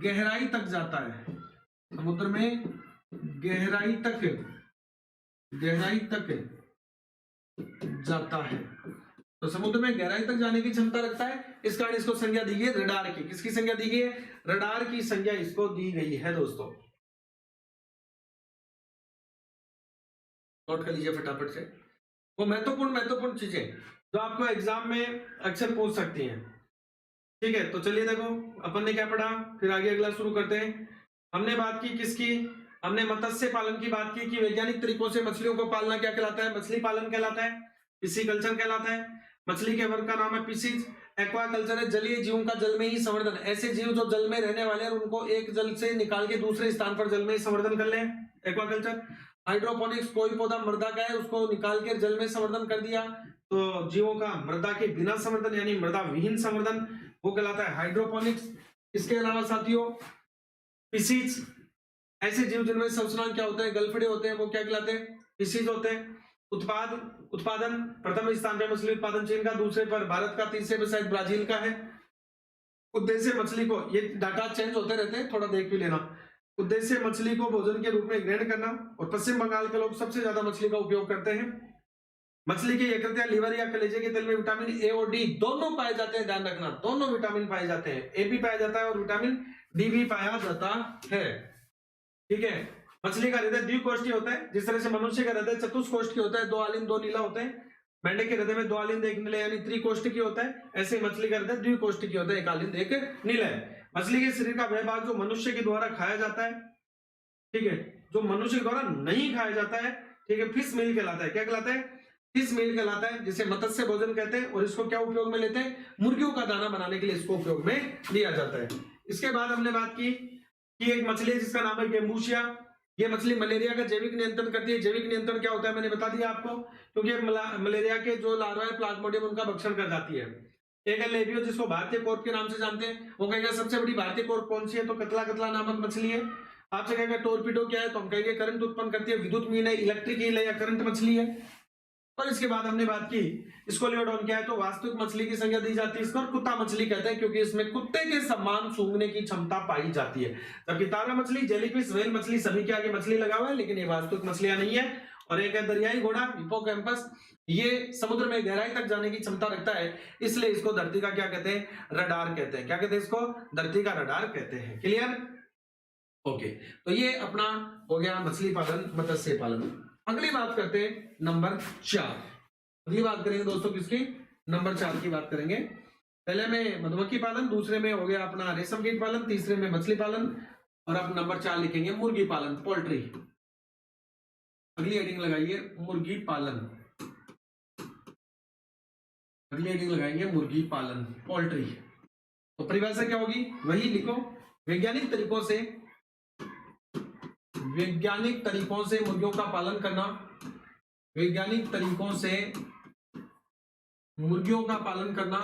गहराई तक जाता है, समुद्र में गहराई तक जाता है। तो समुद्र में गहराई तक जाने की क्षमता रखता है, इस कारण इसको संज्ञा दी गई है रडार की। किसकी संज्ञा दी गई है? रडार की संज्ञा इसको दी गई है दोस्तों। नोट कर लीजिए फटाफट से वो महत्वपूर्ण चीजें जो आपको एग्जाम में अक्सर पूछ सकती हैं। ठीक है, तो चलिए देखो अपन ने क्या पढ़ा, फिर आगे अगला शुरू करते हैं। हमने बात की किसकी? हमने मत्स्य पालन की बात की कि वैज्ञानिक तरीकों से मछलियों को पालना क्या कहलाता है? मछली पालन कहलाता है, पिसीकल्चर कहलाता है। मछली के वर्ग का नाम है पिसीज। एक्वाकल्चर है जलीय जीवों का जल में ही संवर्धन, ऐसे जीव जो जल में रहने वाले हैं उनको एक जल से निकाल के दूसरे स्थान पर जल में ही संवर्धन कर लें, एक्वाकल्चर। हाइड्रोपोनिक्स, कोई पौधा मृदा का है उसको निकाल के जल में संवर्धन कर दिया, तो जीवों का मृदा के बिना संवर्धन यानी मृदा विहीन संवर्धन, वो कहलाता है हाइड्रोपोनिक्स। इसके अलावा साथियों पिसीज, ऐसे जीव जिनमें संवसनांक क्या होते हैं? गलफड़े होते हैं, वो क्या कहलाते हैं? पिसीज होते हैं। उत्पादन प्रथम स्थान पे मछली उत्पादन चीन का, दूसरे पर भारत का, तीसरे पर शायद ब्राजील का है। उद्देश्य मछली को, ये डाटा चेंज होते रहते हैं, थोड़ा देख भी लेना। उद्देश्य मछली को भोजन के रूप में ग्रहण करना, और पश्चिम बंगाल के लोग सबसे ज्यादा मछली का उपयोग करते हैं। मछली की यकृत या लीवर या कलेजे के तेल में विटामिन ए और डी दोनों पाए जाते हैं, ध्यान रखना, दोनों विटामिन पाए जाते हैं, ए भी पाया जाता है और विटामिन डी भी पाया जाता है। ठीक है, मछली का हृदय द्विकोष्ठीय होता है, जिस तरह से मनुष्य का हृदय चतुष्कोष्ठीय होता है, 2 आलिन 2 नीला होते हैं। मेंढक के हृदय में 2 आलिंद 1 नीला यानी त्रिकोष्ठीय होता है, ऐसे मछली का हृदय द्विकोष्ठीय होता है, 1 आलिंद 1 नीला है। मछली के शरीर का वह भाग जो मनुष्य के द्वारा खाया जाता है, ठीक है, जो मनुष्य के द्वारा नहीं खाया जाता है, ठीक है, फिश मील कहलाता है। क्या कहलाता है? फिश मील कहलाता है, जिसे मत्स्य भोजन कहते हैं। और इसको क्या उपयोग में लेते हैं? मुर्गियों का दाना बनाने के लिए इसको उपयोग में लिया जाता है। इसके बाद हमने बात की कि एक मछली है जिसका नाम है गेम्बूशिया। ये मछली मलेरिया का जैविक नियंत्रण करती है। जैविक नियंत्रण क्या होता है मैंने बता दिया आपको, क्योंकि मलेरिया के जो लार्वा है प्लाज्मोडियम उनका भक्षण कर जाती है। एक लेबियो जिसको भारतीय कोर्प के नाम से जानते हैं, वो कहेगा सबसे बड़ी भारतीय कोर्प कौन सी है? तो कतला कतला नामक मछली है। आपसे कहेगा टोरपीडो क्या है, तो हम कहेंगे करंट उत्पन्न करती है, विद्युत मीन है, इलेक्ट्रिक ईल है या करंट मछली है। और इसके बाद हमने बात की स्कोलियोडोन क्या है, तो वास्तविक मछली की संज्ञा दी जाती है इसको, और कुत्ता मछली कहते हैं क्योंकि इसमें कुत्ते के समान सूंघने की क्षमता पाई जाती है। जबकि तारा मछली, जेलीफिश, व्हेल मछली सभी के आगे मछली लगा हुआ है, लेकिन ये वास्तविक मछलियां नहीं है। और एक है दरियाई घोड़ा हिप्पोकैम्पस, ये समुद्र में गहराई तक जाने की क्षमता रखता है, इसलिए इसको धरती का क्या कहते हैं, रडार कहते हैं। क्या कहते हैं इसको, धरती का रडार कहते हैं। Clear, okay. तो ये अपना हो गया मछली पालन, मत्स्य पालन। अगली बात करते हैं नंबर 4। अगली बात करेंगे दोस्तों किसकी, नंबर 4 की बात करेंगे। पहले में मधुमक्खी पालन, दूसरे में हो गया अपना रेशम कीट पालन, तीसरे में मछली पालन, और अब नंबर 4 लिखेंगे मुर्गी पालन, पोल्ट्री। अगली हेडिंग लगाइए मुर्गी पालन, अगली हेडिंग लगाएंगे मुर्गी पालन, पोल्ट्री। तो परिभाषा क्या होगी, वही लिखो, वैज्ञानिक तरीकों से मुर्गियों का पालन करना, वैज्ञानिक तरीकों से मुर्गियों का पालन करना,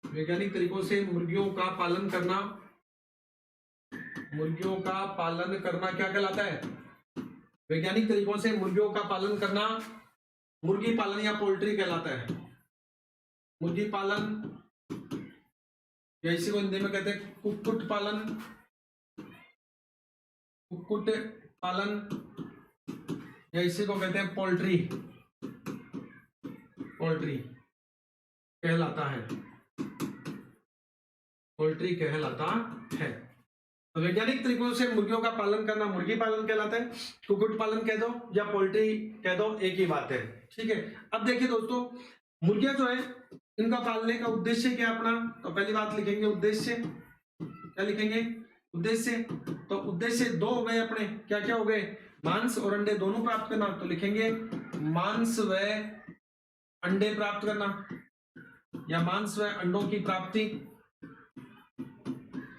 वैज्ञानिक तरीकों से मुर्गियों का पालन करना, मुर्गियों का पालन करना क्या कहलाता है, वैज्ञानिक तरीकों से मुर्गियों का पालन करना मुर्गी पालन या पोल्ट्री कहलाता है। मुर्गी पालन या इसी को हिंदी में कहते हैं कुक्कुट पालन, कुक्कुट पालन या इसी को कहते हैं पोल्ट्री, पोल्ट्री कहलाता है, पोल्ट्री कहलाता है। तो वैज्ञानिक तरीकों से मुर्गियों का पालन करना मुर्गी पालन कहलाता है, कुक्कुट पालन कह दो या पोल्ट्री कह दो, एक ही बात है। ठीक है, अब देखिए दोस्तों, मुर्गियां जो है इनका पालने का उद्देश्य क्या अपना, तो पहली बात लिखेंगे उद्देश्य, क्या लिखेंगे, उद्देश्य। तो उद्देश्य दो हो गए अपने, क्या क्या हो गए, मांस और अंडे दोनों प्राप्त करना, तो लिखेंगे मांस व अंडे प्राप्त करना, या मांस व अंडों की प्राप्ति,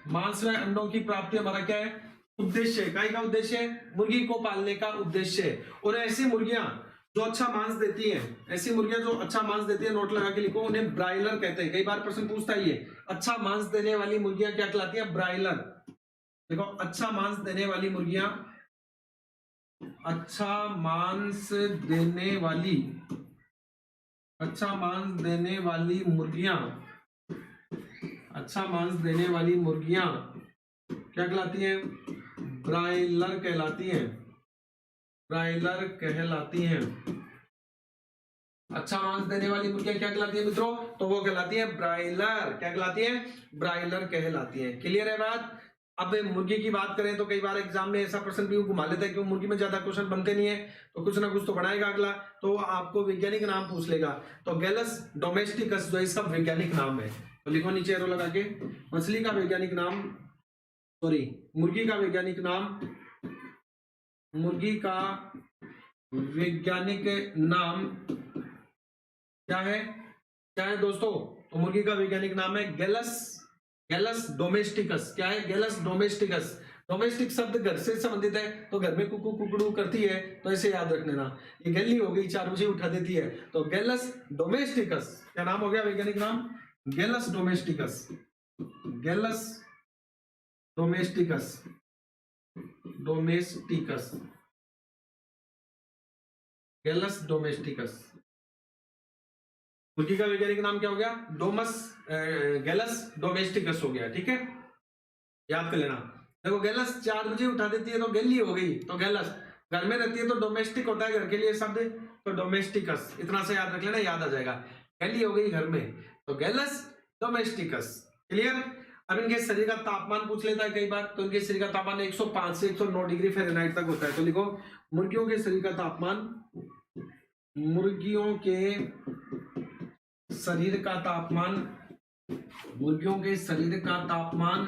मांस व अंडों की प्राप्ति हमारा क्या है, उद्देश्य। काय का उद्देश्य है, मुर्गी को पालने का उद्देश्य है। और ऐसी मुर्गियां जो अच्छा मांस देती हैं, ऐसी मुर्गियां जो अच्छा मांस देती है, नोट लगा के लिखो, उन्हें ब्रायलर कहते हैं। कई बार प्रश्न पूछता है ये, अच्छा मांस देने वाली मुर्गियां क्या कहलाती है, ब्रायलर। देखो, अच्छा मांस देने वाली मुर्गियां, अच्छा मांस देने वाली, अच्छा मांस देने वाली मुर्गियां, अच्छा मांस देने वाली मुर्गियां क्या कहलाती हैं, ब्रायलर कहलाती हैं, ब्रायलर कहलाती हैं। अच्छा मांस देने वाली मुर्गियां क्या कहलाती है मित्रों, तो वो कहलाती है ब्रायलर। क्या कहलाती है, ब्रायलर कहलाती है। क्लियर है बात। अब मुर्गी की बात करें तो कई बार एग्जाम में ऐसा प्रश्न भी घुमा लेता है कि मुर्गी में ज्यादा क्वेश्चन बनते नहीं है, तो कुछ ना कुछ तो बनाएगा अगला, तो आपको वैज्ञानिक नाम पूछ लेगा। तो गैलस डोमेस्टिकस जो इसका वैज्ञानिक नाम है, तो लिखो नीचे एरो लगा के, मछली का वैज्ञानिक नाम, सॉरी मुर्गी का वैज्ञानिक नाम, मुर्गी का वैज्ञानिक नाम क्या है, क्या है दोस्तों, तो मुर्गी का वैज्ञानिक नाम है गैलस, गैलस डोमेस्टिकस। क्या है, गैलस डोमेस्टिकस। डोमेस्टिक शब्द घर से संबंधित है, तो घर में कुकू कुकड़ू करती है, तो ऐसे याद रख लेना। ये गैली हो गई, 4 बजे उठा देती है, तो गैलस डोमेस्टिकस क्या नाम हो गया, वैज्ञानिक नाम गैलस डोमेस्टिकस, गैलस डोमेस्टिकस, डोमेस्टिकस, गैलस डोमेस्टिकस। मुर्गी का वैज्ञानिक नाम क्या हो गया, डोमस, गैलस डोमेस्टिकस हो गया। ठीक है, याद कर लेना। देखो, गैलस 4 बजे उठा देती है तो गैली हो गई, तो गैलस घर में रहती है तो डोमेस्टिक होता है घर के लिए शब्द, तो डोमेस्टिकस, इतना से याद रख लेना, याद आ जाएगा। गैली हो गई घर में, तो गैलस डोमेस्टिकस। क्लियर। अब इनके शरीर का तापमान पूछ लेता है कई बार, तो इनके शरीर का तापमान 105 से 109 डिग्री फ़ारेनहाइट तक होता है। तो लिखो, मुर्गियों के शरीर का तापमान, मुर्गियों के शरीर का तापमान, मुर्गियों के शरीर का तापमान,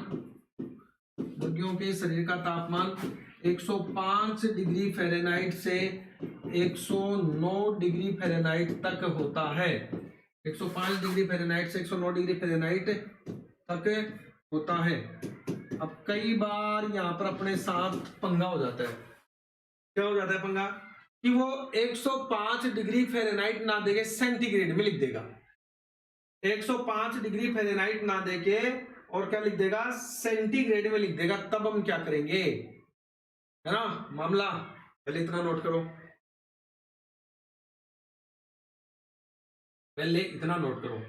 मुर्गियों के शरीर का तापमान 105 डिग्री फ़ारेनहाइट से 109 डिग्री फ़ारेनहाइट तक होता है। 105 डिग्री फ़ारेनहाइट से 109 डिग्री फ़ारेनहाइट तक होता है। अब कई बार यहाँ पर अपने साथ पंगा हो जाता है। क्या हो जाता है पंगा, कि वो 105 डिग्री फ़ारेनहाइट ना देके सेंटीग्रेड में लिख देगा, 105 डिग्री फ़ारेनहाइट ना देके और क्या लिख देगा, सेंटीग्रेड में लिख देगा। तब हम क्या करेंगे, है ना मामला, पहले इतना नोट करो, पहले इतना नोट करो।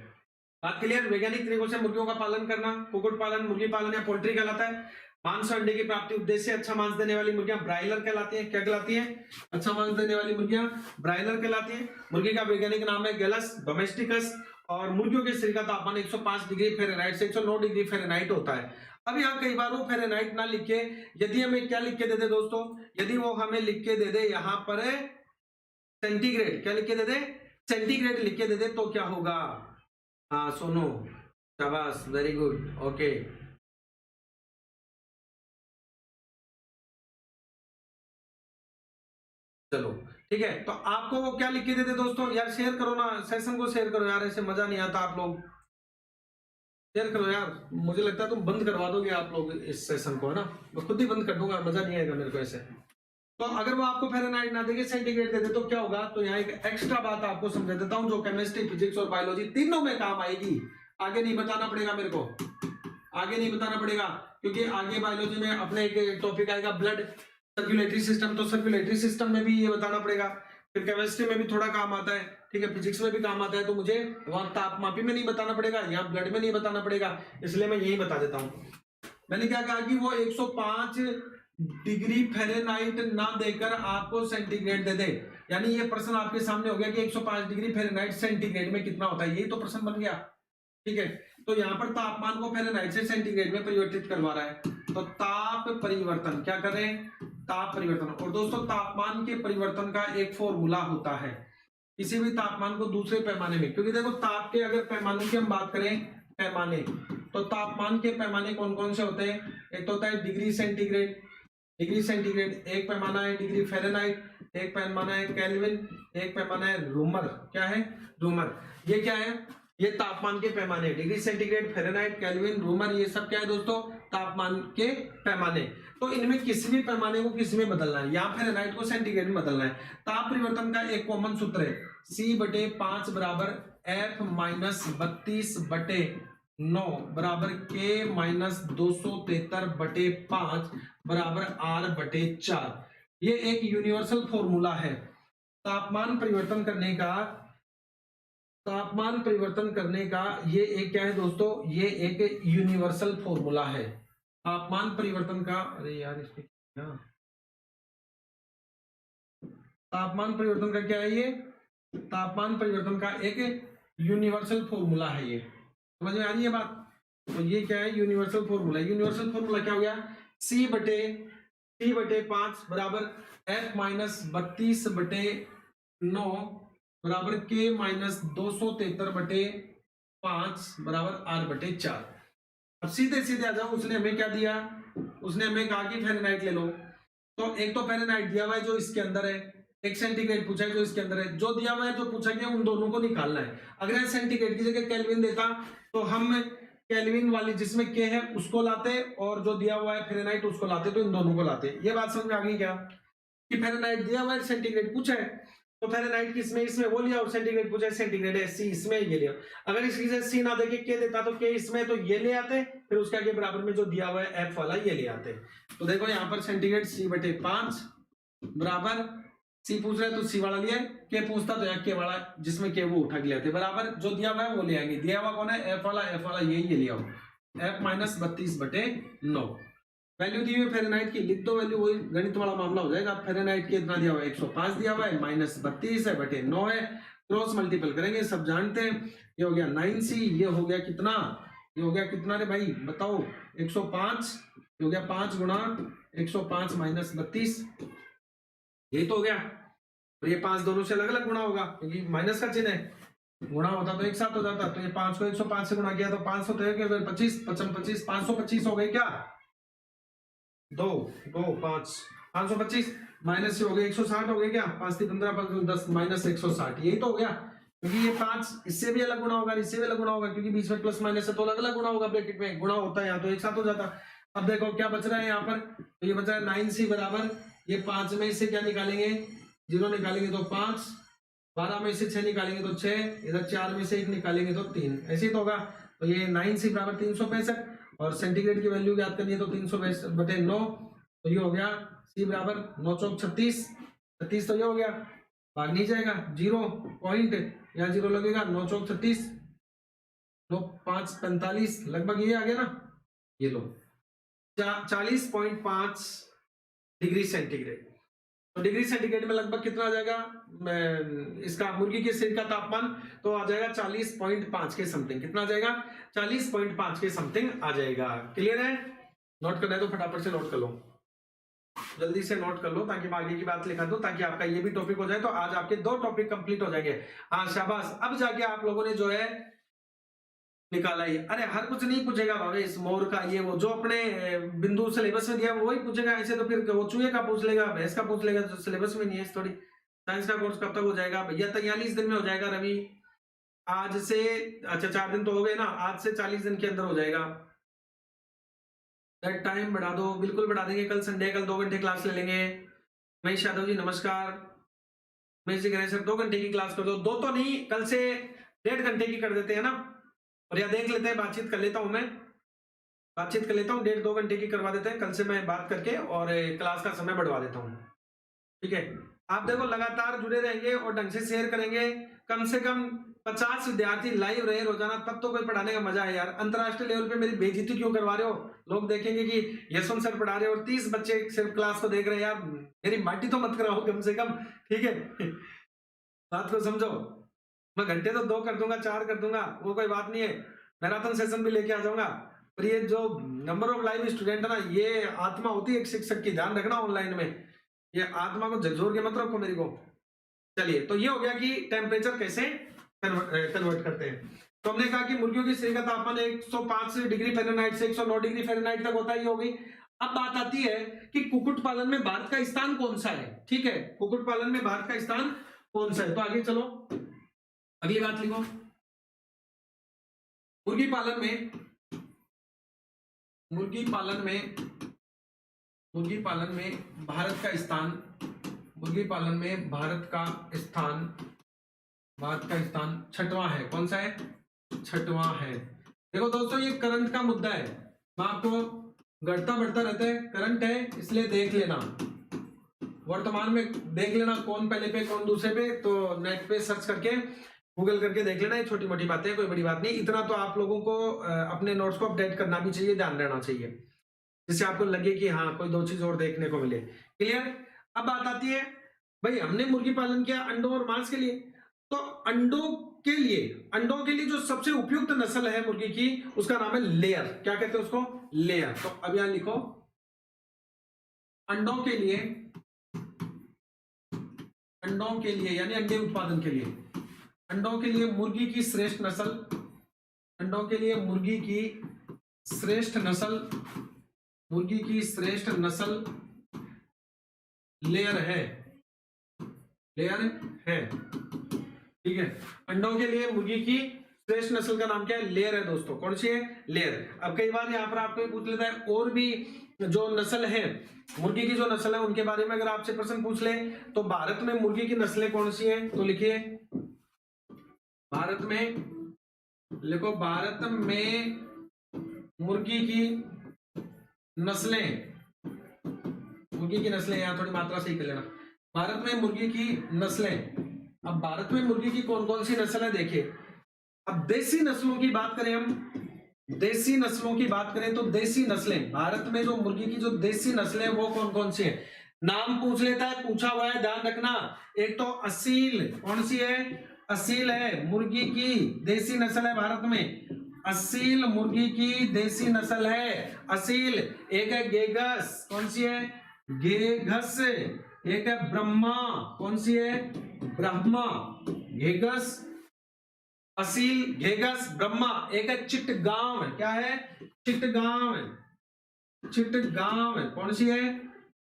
बात क्लियर। वैज्ञानिक तरीकों से मुर्गियों का पालन करना, कुक्कुट पालन, मुर्गी पालन या पोल्ट्री कहलाता है। मांस और अंडे की प्राप्ति उद्देश्य अच्छा मांस देने वाली मुर्गियां ब्रायलर कहलाती हैं। क्या कहलाती हैं? अच्छा मांस देने वाली मुर्गियां ब्रायलर कहलाती हैं। मुर्गी का वैज्ञानिक नाम है गैलस डोमेस्टिकस और मुर्गियों के शरीर का तापमान 105 डिग्री फ़ारेनहाइट से 109 डिग्री फ़ारेनहाइट होता है। अब यहाँ कई बार वो फ़ारेनहाइट ना लिख के यदि हमें क्या लिख के दे दे दोस्तों, यदि वो हमें लिख के दे दे यहाँ पर सेंटीग्रेड, क्या लिख के दे दे? सेंटीग्रेड लिख के दे दे तो क्या होगा? हाँ सोनो, शाबाश, वेरी गुड, ओके। चलो ठीक है, तो आपको वो क्या लिख के देते दोस्तों? यार शेयर करो ना, सेशन को शेयर करो यार, ऐसे मजा नहीं आता। आप लोग शेयर करो यार, मुझे लगता है तुम बंद करवा दोगे आप लोग इस सेशन को, है ना? मैं खुद ही बंद कर दूंगा, मजा नहीं आएगा मेरे को ऐसे। तो अगर वो आपको फ़ारेनहाइट ना देके सेंटीग्रेड दे दे तो क्या होगा? तो यहाँ एक एक्स्ट्रा बात आपको समझा देता हूँ जो केमिस्ट्री, फिजिक्स और बायोलॉजी तीनों में काम आएगी। आगे नहीं बताना पड़ेगा मेरे को, आगे नहीं बताना पड़ेगा, क्योंकि आगे बायोलॉजी में अपने एक टॉपिक आएगा ब्लड सर्कुलेटरी सिस्टम, तो सर्कुलेटरी सिस्टम में भी ये बताना पड़ेगा। फिर केमिस्ट्री में भी थोड़ा काम आता है, ठीक है, फिजिक्स में भी काम आता है, तो मुझे वहां तापमापी में नहीं बताना पड़ेगा, यहाँ ब्लड में नहीं बताना पड़ेगा, इसलिए मैं यही बता देता हूँ। मैंने क्या कहा कि वो 105 डिग्री फ़ारेनहाइट ना देकर आपको सेंटीग्रेड दे दे, यानी ये प्रश्न आपके सामने हो गया कि 105 डिग्री फ़ारेनहाइट सेंटीग्रेड में कितना होता है, यही तो प्रश्न बन गया, ठीक है। तो यहाँ पर तापमान को फ़ारेनहाइट से सेंटीग्रेड में परिवर्तित करवा रहा है, तो ताप परिवर्तन, क्या करें? ताप परिवर्तन। और दोस्तों तापमान के परिवर्तन का एक फॉर्मूला होता है, किसी भी तापमान को दूसरे पैमाने में, क्योंकि देखो ताप के अगर पैमाने की हम बात करें, पैमाने, तो तापमान के पैमाने कौन कौन से होते हैं? एक तो होता है डिग्री सेंटीग्रेड, डिग्री सेंटीग्रेड, एक पैमाना है डिग्री फ़ारेनहाइट, एक पैमाना है केल्विन, एक पैमाना है रूमर। क्या है? रूमर। ये क्या है? ये तापमान के पैमाने, degree centigrade, Fahrenheit, kelvin, rumour, ये सब क्या है दोस्तों? तापमान के पैमाने। तो इनमें किसी भी पैमाने को किसी में बदलना है, या फ़ारेनहाइट को सेंटीग्रेड में बदलना है। ताप परिवर्तन का एक कॉमन सूत्र है, C/5 बराबर F-32/9 बराबर K-273/5 बराबर R/4। ये एक यूनिवर्सल फॉर्मूला है तापमान परिवर्तन करने का। तापमान परिवर्तन करने का ये एक क्या है दोस्तों? ये एक यूनिवर्सल फॉर्मूला है तापमान परिवर्तन का। अरे यार इसमें क्या, तापमान परिवर्तन का क्या है? ये तापमान परिवर्तन का एक यूनिवर्सल फॉर्मूला है, ये समझ में आ रही है बात? तो ये क्या है? Universal formula. यूनिवर्सल फॉर्मूला क्या हो गया? C/5 बराबर F-32/9 बराबर K-273/5 बराबर R/4। अब सीधे सीधे आ जाओ, उसने हमें क्या दिया? उसने हमें कहा कि फ़ारेनहाइट ले लो, तो एक तो फ़ारेनहाइट दिया हुआ है जो इसके अंदर है, एक सेंटीग्रेड पूछा है जो इसके अंदर है, जो दिया हुआ है जो पूछा गया उन दोनों को निकालना है। अगर सेंटीग्रेड की जगह केल्विन देता तो हम केल्विन वाली जिसमें के है उसको लाते, और जो दिया हुआ है फ़ारेनहाइट उसको लाते, तो इन दोनों को लाते। ये बात समझ में आ गई क्या? कि फ़ारेनहाइट दिया हुआ है, सेंटीग्रेड पूछा है, तो फ़ारेनहाइट किसमें? इसमें, वो लिया, और सेंटीग्रेड पूछा है, सेंटीग्रेड है C इसमें, ये लिया। अगर इसकी जगह C ना देके के देता तो के इसमें, तो ये ले आते, फिर उसके आगे बराबर में जो दिया हुआ है F वाला ये ले आते। तो देखो यहाँ पर सेंटीग्रेड C/5 बराबर, C पूछ रहा है तो C वाला लिया, के पूछता तो यहाँ के वाला जिसमें के वो उठा के ले आते, बराबर जो दिया हुआ है वो ले आएंगे। दिया हुआ कौन है? F वाला, F वाला ये लिया हो, F-32/9। वैल्यू दी हुई फ़ारेनहाइट की, लिख दो वैल्यू, वही गणित वाला मामला हो जाएगा। फ़ारेनहाइट के इतना दिया हुआ है 105 दिया हुआ है, -32 है बटे 9 है, क्रॉस मल्टीपल करेंगे, सब जानते हैं। ये हो गया 9C, ये हो गया कितना? ये हो गया कितना रे भाई बताओ? 105, ये हो गया 5 गुणा 105 माइनस 32, यही तो हो गया। और ये 5 दोनों से अलग अलग गुणा होगा क्योंकि माइनस का चिन्ह है, गुणा होता तो एक साथ हो जाता। तो ये 5 को 105 से गुणा किया तो 500 तो 25, 25, 525 हो गए क्या? 2 2 5 525 माइनस से हो गए 160 हो गए क्या? 5 3 15 5 10 माइनस 160, यही तो हो गया। क्योंकि ये 5 इससे भी अलग गुणा होगा, इससे भी अलग गुणा होगा, क्योंकि बीच में प्लस माइनस है तो अलग अलग गुणा होगा, ब्रैकेट में गुणा होता है यहाँ तो एक साथ हो जाता। अब देखो क्या बच रहा है यहाँ पर, तो ये बच रहा है 9C बराबर, ये 5 में से क्या निकालेंगे? 0 निकालेंगे तो 5, 12 में से 6 निकालेंगे तो 6, इधर 4 में से 1 निकालेंगे तो 3, ऐसे ही तो होगा। तो ये 9C बराबर 365, और सेंटीग्रेड की वैल्यू याद करनी है तो 365/9, तो ये हो गया C बराबर 9 चौक 36, 36 तो ये हो गया, भाग नहीं जाएगा, 0 पॉइंट, यहाँ 0 लगेगा, 9 चौक 36, 9 5 45, लगभग ये आ गया ना, ये लो 40.5 डिग्री सेंटीग्रेड। तो डिग्री सेंटीग्रेड में लगभग कितना आ जाएगा इसका मुर्गी के सिर का तापमान, तो आ जाएगा 40.5 के समथिंग। कितना आ जाएगा? 40.5 के समथिंग आ जाएगा। क्लियर है? नोट करना है तो फटाफट से नोट कर लो, जल्दी से नोट कर लो ताकि मैं आगे की बात लिखा दूं, ताकि आपका ये भी टॉपिक हो जाए। तो आज आपके 2 टॉपिक कंप्लीट हो जाएंगे। हाँ शाबाश, अब जाके आप लोगों ने जो है निकाला ही। अरे हर कुछ नहीं पूछेगा भावेश, मोर का ये वो जो अपने बिंदु सिलेबस में दिया वही पूछेगा। ऐसे तो फिर वो चूहे का पूछ लेगा, भैंस का पूछ लेगा, जो सिलेबस में नहीं है। थोड़ी साइंस का कोर्स कब तक हो जाएगा भैया? 43 दिन में हो जाएगा रवि। आज से अच्छा 4 दिन तो हो गए ना, आज से 40 दिन के अंदर हो जाएगा। टाइम बढ़ा दो, बिल्कुल बढ़ा देंगे। कल संडे, कल 2 घंटे क्लास ले लेंगे। महेश यादव जी नमस्कार। महेश जी कह रहे सर 2 घंटे की क्लास कर दो। 2 तो नहीं, कल से 1.5 घंटे की कर देते हैं ना, और या देख लेते हैं, बातचीत कर लेता हूं मैं, बातचीत कर लेता हूं, 1.5-2 घंटे की करवा देते हैं। कल से मैं बात करके और क्लास का समय बढ़वा देता हूं। ठीक है, आप देखो लगातार जुड़े रहेंगे और ढंग से शेयर करेंगे। कम से कम 50 विद्यार्थी लाइव रहे रोजाना, तब तो कोई पढ़ाने का मजा है यार। अंतरराष्ट्रीय लेवल पे मेरी बेइज्जती क्यों करवा रहे हो? लोग देखेंगे कि यशवंत सर पढ़ा रहे हो और 30 बच्चे सिर्फ क्लास को देख रहे हैं। यार मेरी माटी तो मत कराओ कम से कम, ठीक है? बात को समझो। मैं घंटे तो 2 कर दूंगा, 4 कर दूंगा, वो कोई बात नहीं है। मैराथन सेशन भी लेके आ जाऊंगा। पर ये जो नंबर ऑफ लाइव स्टूडेंट है ना, ये आत्मा होती है एक शिक्षक की, ध्यान रखना ऑनलाइन में। ये आत्मा को झकझोर के मत रखो मेरी को। चलिए, तो ये हो गया कि टेम्परेचर कैसे कन्वर्ट करते हैं। तो हमने कहा कि मुर्गियों के शरीर का तापमान 105 डिग्री फ़ारेनहाइट से 109 डिग्री फ़ारेनहाइट तक होता ही होगी। अब बात आती है कि कुक्कुट पालन में भारत का स्थान कौन सा है। ठीक है, कुक्कुट पालन में भारत का स्थान कौन सा है? तो आगे चलो, अगली बात लिखो। मुर्गी पालन में भारत का स्थान, मुर्गी पालन में भारत का स्थान 6वां है। कौन सा है? 6वां है। देखो दोस्तों, ये करंट का मुद्दा है। मैं आपको घटता बढ़ता रहता है, करंट है, इसलिए देख लेना, वर्तमान में देख लेना, कौन पहले पे कौन दूसरे पे। तो नेट पे सर्च करके, गूगल करके देख लेना। ये छोटी मोटी बातें, कोई बड़ी बात नहीं। इतना तो आप लोगों को अपने नोट्स को अपडेट करना भी चाहिए, ध्यान रहना चाहिए, जिससे आपको लगे कि हाँ कोई 2 चीज और देखने को मिले। क्लियर? अब बात आती है, भाई हमने मुर्गी पालन किया अंडों और मांस के लिए, तो अंडों के लिए जो सबसे उपयुक्त नस्ल है मुर्गी की, उसका नाम है लेयर। क्या कहते हैं उसको? लेयर। तो अब यहां लिखो, अंडों के लिए यानी अंडे उत्पादन के लिए, अंडों के लिए मुर्गी की श्रेष्ठ नस्ल, अंडों के लिए मुर्गी की श्रेष्ठ नस्ल लेयर है। ठीक है, अंडों के लिए मुर्गी की श्रेष्ठ नस्ल का नाम क्या है? लेयर है दोस्तों। कौन सी है? लेयर। अब कई बार यहाँ पर आपको पूछ लेता है और भी जो नस्ल है मुर्गी की, जो नस्ल है उनके बारे में अगर आपसे प्रश्न पूछ ले, तो भारत में मुर्गी की नस्लें कौन सी हैं? तो लिखिए, भारत में लिखो, भारत में मुर्गी की नस्लें, यहां थोड़ी मात्रा सही कर लेना। भारत में मुर्गी की नस्लें। अब भारत में मुर्गी की कौन कौन सी नस्ल है देखिए। अब देसी नस्लों की बात करें, हम देसी नस्लों की बात करें, तो देसी नस्लें, भारत में जो मुर्गी की जो देसी नस्लें वो कौन कौन सी है? नाम पूछ लेता है, पूछा हुआ है, ध्यान रखना। एक तो असील, कौन सी है? असील है, मुर्गी की देसी नस्ल है भारत में। असील मुर्गी की देसी नस्ल है, असील। एक है गेगस, कौन सी है? गेगस। एक है ब्रह्मा, कौन सी है? ब्रह्मा। गेगस, असील, गेगस, ब्रह्मा। एक है चिटगांव, क्या है? चिटगांव, कौन सी है?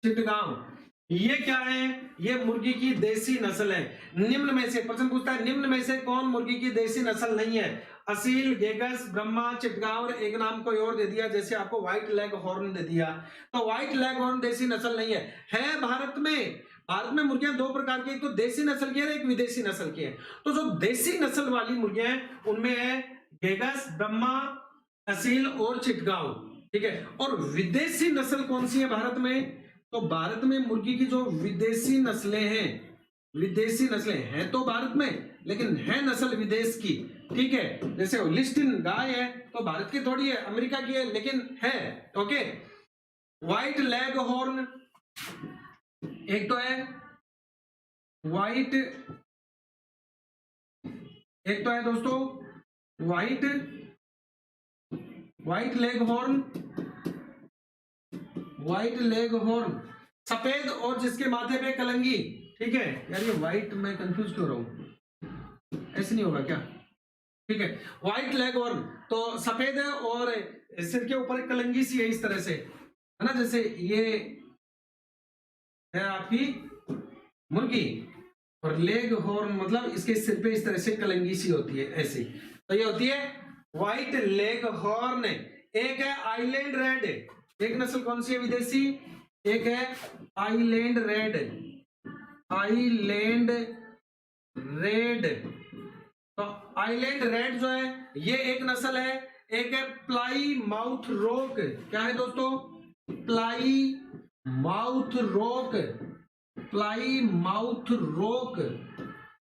चिटगांव। ये क्या है? ये मुर्गी की देसी नस्ल है। निम्न में से प्रश्न पूछता है, निम्न में से कौन मुर्गी की देसी नस्ल नहीं है? असील, गेगस, ब्रह्मा, चिटगांव, और एक नाम कोई और दे दिया, जैसे आपको व्हाइट लेग हॉर्न दे दिया। तो व्हाइट लेग हॉर्न देसी नस्ल नहीं है भारत में। भारत में मुर्गियां 2 प्रकार की, एक तो देसी नस्ल की है, एक विदेशी नस्ल की है। तो जो देसी नस्ल वाली मुर्गियां हैं उनमें है गेगस, ब्रह्मा, असील और चिटगांव। ठीक है, और विदेशी नस्ल कौन सी है भारत में? तो भारत में मुर्गी की जो विदेशी नस्लें हैं, विदेशी नस्लें हैं तो भारत में, लेकिन है नस्ल विदेश की। ठीक है, जैसे लिस्टिन गाय है तो भारत की थोड़ी है, अमेरिका की है, लेकिन है। ओके, व्हाइट लेग हॉर्न, एक तो है व्हाइट, एक तो है दोस्तों white leg horn, white leg horn सफेद और जिसके माथे पे कलंगी। ठीक है यार, ये व्हाइट मैं कंफ्यूज क्यों रहा हूं, ऐसे नहीं होगा क्या? ठीक है, व्हाइट लेग हॉर्न तो सफेद है और सिर के ऊपर एक कलंगी सी है इस तरह से, है ना, जैसे ये है आपकी मुर्गी, और लेग हॉर्न मतलब इसके सिर पे इस तरह से कलंगी सी होती है ऐसी, तो ये होती है व्हाइट लेग हॉर्न। एक है आइलैंड रेड, एक नस्ल कौन सी है विदेशी, एक है आइलैंड रेड, आइलैंड रेड। तो आइलैंड रेड जो है ये एक नस्ल है। एक है प्लाई माउथ रोक, क्या है दोस्तों, प्लाई माउथ रोक, प्लाई माउथ रोक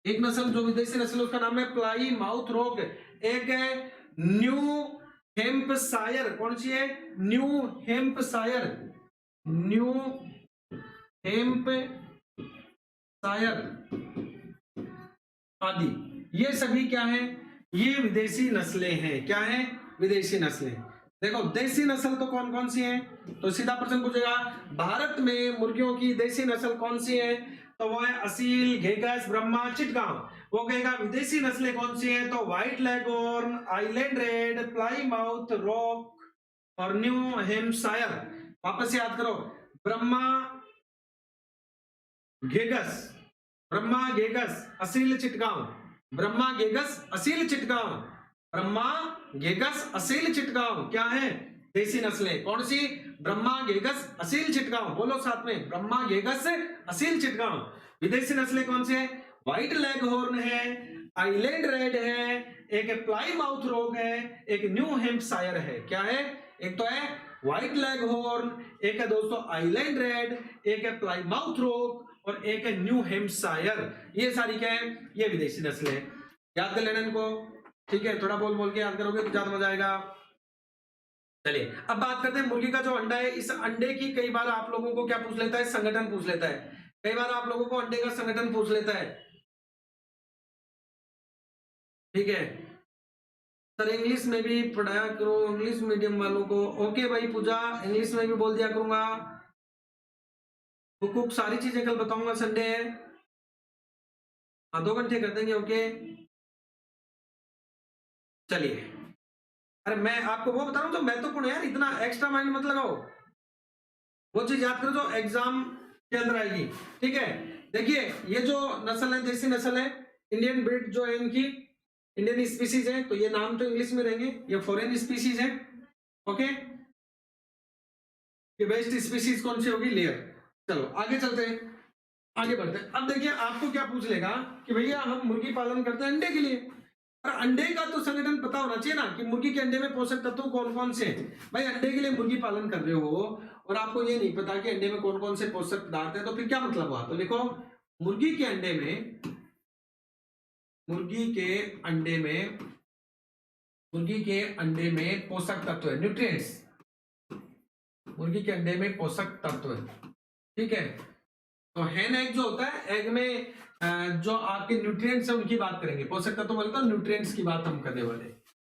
एक नस्ल जो विदेशी नस्ल उसका नाम है प्लाई माउथ रोक। एक है न्यू हेम्पशायर, कौन सी है, न्यू हेम्पशायर, न्यू हेम्पशायर आदि, ये सभी क्या है, ये विदेशी नस्लें हैं। क्या है, विदेशी नस्लें। देखो देसी नस्ल तो कौन कौन सी है, तो सीधा प्रश्न पूछेगा भारत में मुर्गियों की देसी नस्ल कौन सी है, तो वो है असील, घेगस, ब्रह्मा, चिटगांव। वो कहेगा विदेशी नस्लें कौन सी हैं, तो white leghorn, island red, ply mouth rock और न्यू हेम्पशायर। वापस याद करो, ब्रह्मा घेगस, ब्रह्मा घेगस, असील, चिटगांव, ब्रह्मा घेगस, असील, चिटगांव, ब्रह्मा घेगस, असील, चिटगांव क्या है, देसी नस्लें कौन सी, ब्रह्मा घेगस, असील, चिटगांव। बोलो साथ में, ब्रह्मा घेगस, असील, चिटगांव। विदेशी नस्लें कौन सी है, व्हाइट लेगहॉर्न है, आइलैंड रेड है, एक प्लाई माउथ रॉक है, एक न्यू हेम्पशायर है। क्या है, एक तो है व्हाइट लेगहॉर्न, एक है दोस्तों आइलैंड रेड, एक है प्लाई माउथ रॉक और एक है न्यू हेम्पशायर। ये सारी क्या है, ये विदेशी नस्लें हैं। याद कर लेना इनको, ठीक है, थोड़ा बोल बोल के याद करोगे तो ज्यादा मजा आएगा। चलिए अब बात करते हैं मुर्गी का जो अंडा है, इस अंडे की कई बार आप लोगों को क्या पूछ लेता है, संगठन पूछ लेता है। कई बार आप लोगों को अंडे का संगठन पूछ लेता है। ठीक है सर, इंग्लिश में भी पढ़ाया करो इंग्लिश मीडियम वालों को। ओके भाई पूजा, इंग्लिश में भी बोल दिया करूंगा, कुक सारी चीजें कल बताऊंगा, संडे है। हाँ 2 घंटे कर देंगे। ओके चलिए, अरे मैं आपको वो बता रहा हूँ जो महत्वपूर्ण है यार, इतना एक्स्ट्रा माइंड मत लगाओ, वो चीज याद करो जो एग्जाम के अंदर आएगी। ठीक है, देखिए ये जो नस्ल है, देसी नस्ल है, इंडियन ब्रीड जो है इनकी, इंडियन स्पीसीज है, तो ये नाम तो इंग्लिश में रहेंगे, ये फॉरेन स्पीसीज है। ओके, ये बेस्ट स्पीसीज कौन सी होगी, लेयर। चलो आगे चलते हैं, आगे बढ़ते हैं। अब देखिए आपको क्या पूछ लेगा कि भैया हम मुर्गी पालन करते हैं अंडे के लिए, और अंडे का तो संगठन पता होना चाहिए ना कि मुर्गी के अंडे में पोषक तत्व कौन कौन से हैं। भाई अंडे के लिए मुर्गी पालन कर रहे हो और आपको ये नहीं पता कि अंडे में कौन कौन से पोषक पदार्थ हैं, तो फिर क्या मतलब हुआ। तो देखो मुर्गी के अंडे में, मुर्गी के अंडे में, मुर्गी के अंडे में पोषक तत्व है, न्यूट्रिएंट्स, मुर्गी के अंडे में पोषक तत्व है। ठीक है, तो हेन एग जो होता है, एग में जो आपके न्यूट्रिएंट्स है उनकी बात करेंगे, पोषक तत्व बोले तो न्यूट्रिएंट्स की बात हम करने वाले।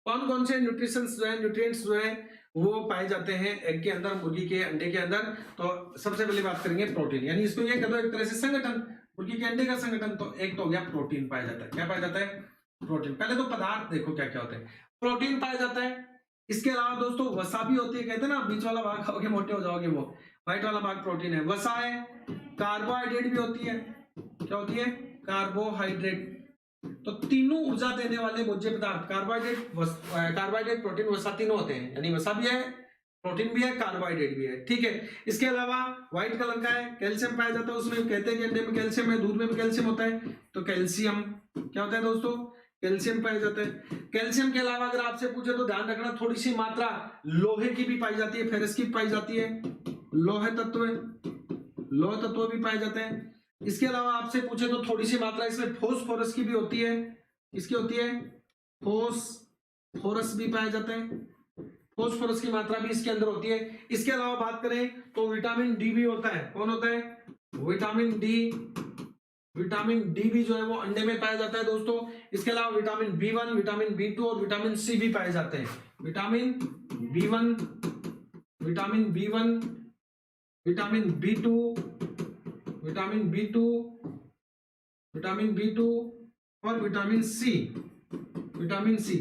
कौन कौन से न्यूट्रिशंस जो है, न्यूट्रिएंट्स जो है वो पाए जाते हैं एग के अंदर, मुर्गी के अंडे के अंदर। तो सबसे पहले बात करेंगे प्रोटीन, यानी इसको ये कह दो एक तरह से संगठन, मुर्गी के अंडे का संगठन। तो एक तो हो गया प्रोटीन पाया जाता है। क्या पाया जाता है, प्रोटीन। पहले तो पदार्थ देखो क्या क्या होते हैं, प्रोटीन पाया जाता है। इसके अलावा दोस्तों वसा भी होती है, कहते हैं ना बीच वाला भाग खाओगे मोटे हो जाओगे, वो व्हाइट वाला भाग प्रोटीन है। वसा है, कार्बोहाइड्रेट भी होती है, क्या होती है, कार्बोहाइड्रेट। तो तीनों ऊर्जा देने वाले भोज्य पदार्थ, कार्बोहाइड्रेट, प्रोटीन, वसा तीनों होते हैं, यानी वसा भी है, प्रोटीन भी है, कार्बोहाइड्रेट भी है। ठीक है, इसके अलावा व्हाइट कलर का है, कैल्शियम पाया जाता है उसमें, कहते हैं कि अंडे में कैल्शियम है, दूध में भी कैल्शियम होता है, तो कैल्शियम क्या होता है दोस्तों, कैल्शियम पाया जाता है। कैल्शियम के अलावा अगर आपसे पूछे तो ध्यान रखना थोड़ी सी मात्रा लोहे की भी पाई जाती है, फेरस की पाई जाती है, लोहे तत्व, लोह तत्व भी पाए जाते हैं। इसके अलावा आपसे पूछे तो थोड़ी सी मात्रा इसमें फोस्फोरस की भी होती है, इसकी होती है फोस्फोरस भी पाया जाता है, फॉस्फोरस की मात्रा भी इसके अंदर होती है। इसके अलावा बात करें तो विटामिन डी भी होता है। कौन होता है? Vitamin D. विटामिन डी भी जो है वो अंडे में पाया जाता है दोस्तों। इसके अलावा विटामिन बी1, विटामिन बी2 और विटामिन सी भी पाए जाते हैं। Vitamin B one, vitamin B one, vitamin B two, vitamin B two, vitamin B two और विटामिन सी। विटामिन सी,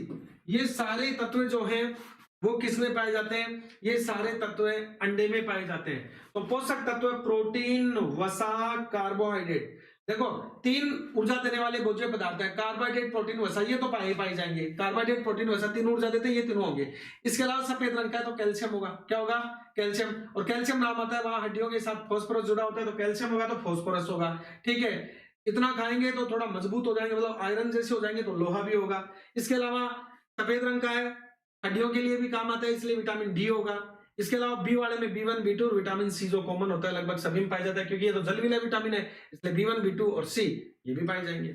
ये सारे तत्व जो हैं वो किसमें पाए जाते हैं? ये सारे तत्व अंडे में पाए जाते हैं। तो पोषक तत्व प्रोटीन, वसा, कार्बोहाइड्रेट। देखो 3 ऊर्जा देने वाले भोज्य पदार्थ है, कार्बोहाइड्रेट, प्रोटीन, वसा, ये तो पाए जाएंगे। कार्बोहाइड्रेट, प्रोटीन, वसा 3 ऊर्जा देते हैं, ये तीनों होंगे। इसके अलावा सफेद रंग का है तो कैल्शियम होगा। क्या होगा? कैल्शियम। और कैल्शियम नाम आता है वहां हड्डियों के साथ फॉस्फोरस जुड़ा होता है, तो कैल्शियम होगा तो फॉस्फोरस होगा। ठीक है, इतना खाएंगे तो थोड़ा मजबूत हो जाएंगे, मतलब आयरन जैसे हो जाएंगे, तो लोहा भी होगा। इसके अलावा सफेद रंग का है, हड्डियों के लिए भी काम आता है, इसलिए विटामिन डी होगा। इसके अलावा बी वाले में बी1, बी2 और विटामिन सी जो कॉमन होता है, लगभग सभी में पाया जाता है, क्योंकि ये तो जल विलय विटामिन है, इसलिए बी1, बी2 और सी ये भी पाए जाएंगे।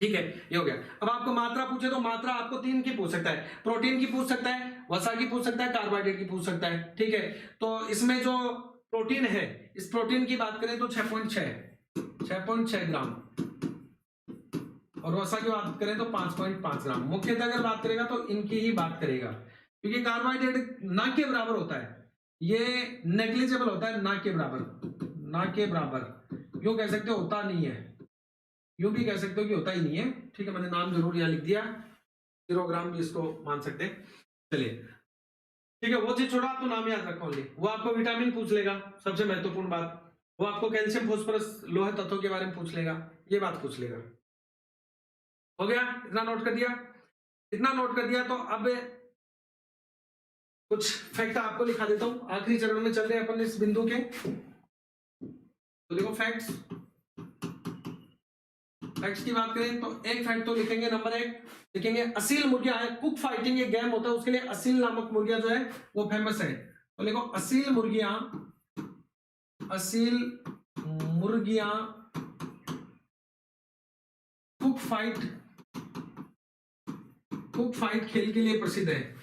ठीक है, ये हो गया। अब आपको मात्रा पूछे तो मात्रा आपको 3 की पूछ सकता है, प्रोटीन की पूछ सकता है, वसा की पूछ सकता है, कार्बोहाइड्रेट की पूछ सकता है। ठीक है, तो इसमें जो प्रोटीन है, इस प्रोटीन की बात करें तो 6.6 ग्राम, और वसा की बात करें तो 5.5 ग्राम। मुख्यतः अगर बात करेगा तो इनकी ही बात करेगा, क्योंकि कार्बोहाइड्रेट ना के बराबर होता है, ये नेग्लिजिबल होता है, ना के बराबर। ना के बराबर यूं कह सकते हो, होता नहीं है, यूं भी कह सकते हो कि होता ही नहीं है। ठीक है, मैंने नाम जरूर यहां लिख दिया, किलोग्राम भी इसको मान सकते हैं। चलिए ठीक है, वो चीज छोड़ा, आप तो नाम याद रखो ओनली। वो आपको विटामिन पूछ लेगा, सबसे महत्वपूर्ण बात। वो आपको कैल्शियम, फॉस्फोरस, लोहे तत्वों के बारे में पूछ लेगा, ये बात पूछ लेगा। हो गया, इतना नोट कर दिया। इतना नोट कर दिया तो अब कुछ फैक्ट आपको लिखा देता हूं। आखिरी चरण में चल रहे हैं अपन इस बिंदु के। तो देखो फैक्ट्स, फैक्ट्स की बात करें तो एक फैक्ट तो लिखेंगे, नंबर 1 लिखेंगे असील मुर्गियां है। कुक फाइटिंग एक गेम होता है, उसके लिए असील नामक मुर्गियां जो है वो फेमस है। तो लिखो असील मुर्गियां, असील मुर्गियां कुक फाइट खेल के लिए प्रसिद्ध है।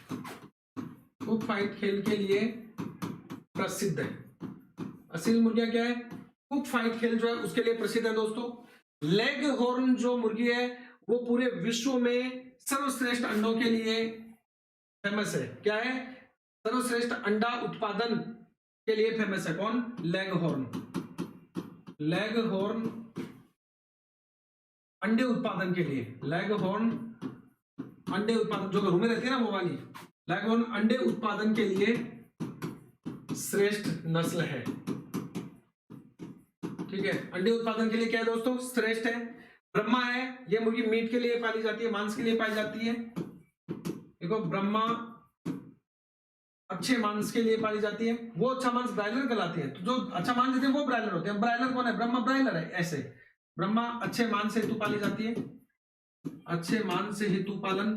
कुक फाइट खेल के लिए प्रसिद्ध है। असील मुर्गियां क्या है? कुक फाइट खेल जो है उसके लिए प्रसिद्ध है दोस्तों। लेग हॉर्न जो मुर्गी है वो पूरे विश्व में सर्वश्रेष्ठ अंडों के लिए फेमस है। क्या है? सर्वश्रेष्ठ अंडा उत्पादन के लिए फेमस है। कौन? Leg horn. लेग हॉर्न अंडे उत्पादन के लिए, लेग हॉर्न अंडे उत्पादन, जो घरों में रहती है ना वो वाली, लेग हॉर्न अंडे उत्पादन के लिए श्रेष्ठ नस्ल है। ठीक है, अंडे उत्पादन के लिए क्या है दोस्तों? श्रेष्ठ है। ब्रह्मा है, ये मुर्गी मीट के लिए पाली जाती है, मांस के लिए पाई जाती है। देखो ब्रह्मा अच्छे मांस के लिए पाली जाती है। वो अच्छा मांस ब्रायलर कहलाते हैं, तो जो अच्छा मांस देते हैं वो ब्रायलर होते हैं। ब्रायलर कौन है? ब्रह्मा ब्रायलर है। ऐसे ब्रह्मा अच्छे मांस हेतु पाली जाती है। अच्छे मांस से हेतु पालन,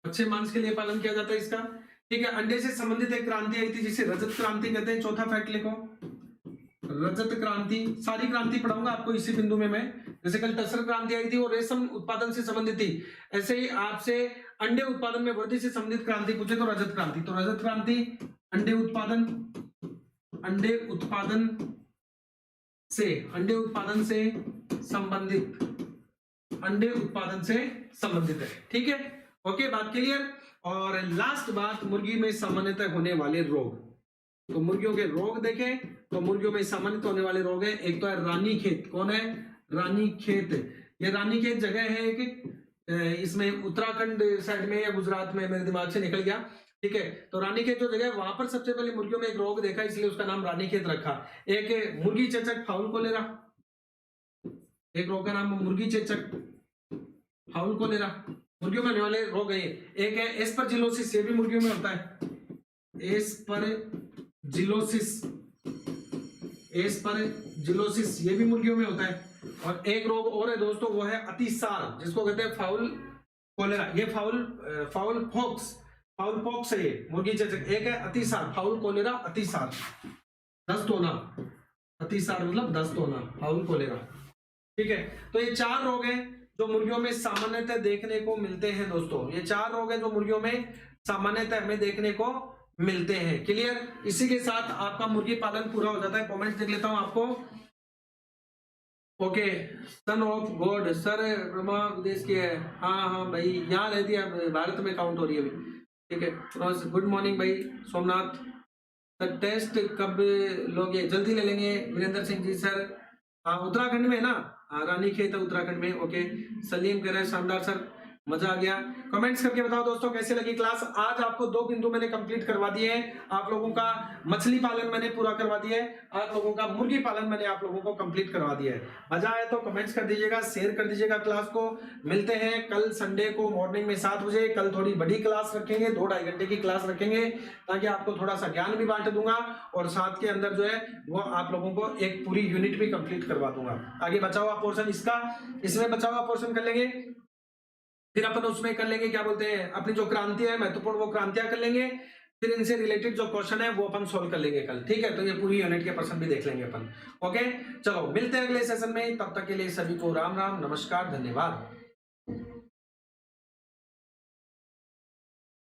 अच्छे मांस के लिए पालन किया जाता है इसका। ठीक है, अंडे से संबंधित एक क्रांति आई थी जिसे रजत क्रांति कहते हैं। चौथा फैक्ट लिखो, रजत क्रांति। सारी क्रांति पढ़ाऊंगा आपको इसी बिंदु में मैं। जैसे कल टसर क्रांति आई थी वो रेशम उत्पादन से संबंधित थी, ऐसे ही आपसे अंडे उत्पादन में वृद्धि से संबंधित क्रांति पूछे तो रजत क्रांति। तो रजत क्रांति अंडे उत्पादन, अंडे उत्पादन से संबंधित, अंडे उत्पादन से संबंधित है। ठीक है, ओके, बात क्लियर। और लास्ट बात, मुर्गी में सामान्यतः होने वाले रोग। तो मुर्गियों के रोग देखें तो मुर्गियों में सामान्यतः होने वाले रोग है, एक तो है रानीखेत। कौन है? रानीखेत। ये रानीखेत जगह है एक, इसमें उत्तराखंड साइड में या गुजरात में, मेरे दिमाग से निकल गया। ठीक है, तो रानीखेत जो जगह है वहां पर सबसे पहले मुर्गियों में एक रोग देखा, इसलिए उसका नाम रानीखेत रखा। एक मुर्गी चेचक, फाउल कोलेरा, एक रोग का नाम मुर्गी चेचक, फाउल कोलेरा, मुर्गियों में होने वाले रोग है। एक है एस्परजिलोसिस, ये भी मुर्गियों में होता है। एस्परजिलोसिस ये भी मुर्गियों में होता है। और एक रोग और है दोस्तों, वो है अतिसार, जिसको कहते हैं फाउल कोलेरा। ये फाउल पॉक्स है ये मुर्गी चेचक। एक है अतिसार, फाउल कोलेरा, अतिसार, दस्त होना। अतिसार मतलब दस्त होना, फाउल कोलेरा। ठीक है, तो ये 4 रोग हैं जो मुर्गियों में सामान्यतः देखने को मिलते हैं दोस्तों। ये 4 रोग है जो मुर्गियों में सामान्यतः हमें देखने को मिलते हैं। क्लियर? इसी के साथ आपका मुर्गी पालन पूरा हो जाता है। कमेंट्स देख लेता हूं आपको। Okay, son of God sir Brahma विदेश की है। हाँ हाँ भाई, यहाँ रहती है, भारत में काउंट हो रही है अभी। ठीक है, गुड मॉर्निंग भाई सोमनाथ सर। टेस्ट कब लोगे? जल्दी ले लेंगे वीरेंद्र सिंह जी सर। हाँ, उत्तराखंड में ना। हाँ, रानी खेत है उत्तराखंड में। ओके, सलीम कह रहे हैं शानदार सर, मजा आ गया। कमेंट्स करके बताओ दोस्तों कैसे लगी क्लास। आज आपको 2 बिंदु मैंने कंप्लीट करवा दिए हैं। आप लोगों का मछली पालन मैंने पूरा करवा दिया है, आप लोगों का मुर्गी पालन मैंने आप लोगों को कंप्लीट करवा दिया है। मजा आया तो कमेंट्स कर दीजिएगा, शेयर कर दीजिएगा क्लास को। मिलते हैं कल संडे को मॉर्निंग में 7 बजे। कल थोड़ी बड़ी क्लास रखेंगे, 2-2.5 घंटे की क्लास रखेंगे, ताकि आपको थोड़ा सा ज्ञान भी बांट दूंगा और साथ के अंदर जो है वो आप लोगों को एक पूरी यूनिट भी कंप्लीट करवा दूंगा। आगे बचा हुआ पोर्शन इसमें बचा हुआ पोर्शन कर लेंगे, फिर अपन उसमें कर लेंगे क्या बोलते हैं, अपनी जो क्रांति है महत्वपूर्ण वो क्रांतियां कर लेंगे। फिर इनसे रिलेटेड जो क्वेश्चन है वो अपन सोल्व कर लेंगे कल। ठीक है, तो ये पूरी यूनिट के प्रश्न भी देख लेंगे अपन। ओके, चलो मिलते हैं अगले सेशन में। तब तक के लिए सभी को राम राम, नमस्कार, धन्यवाद।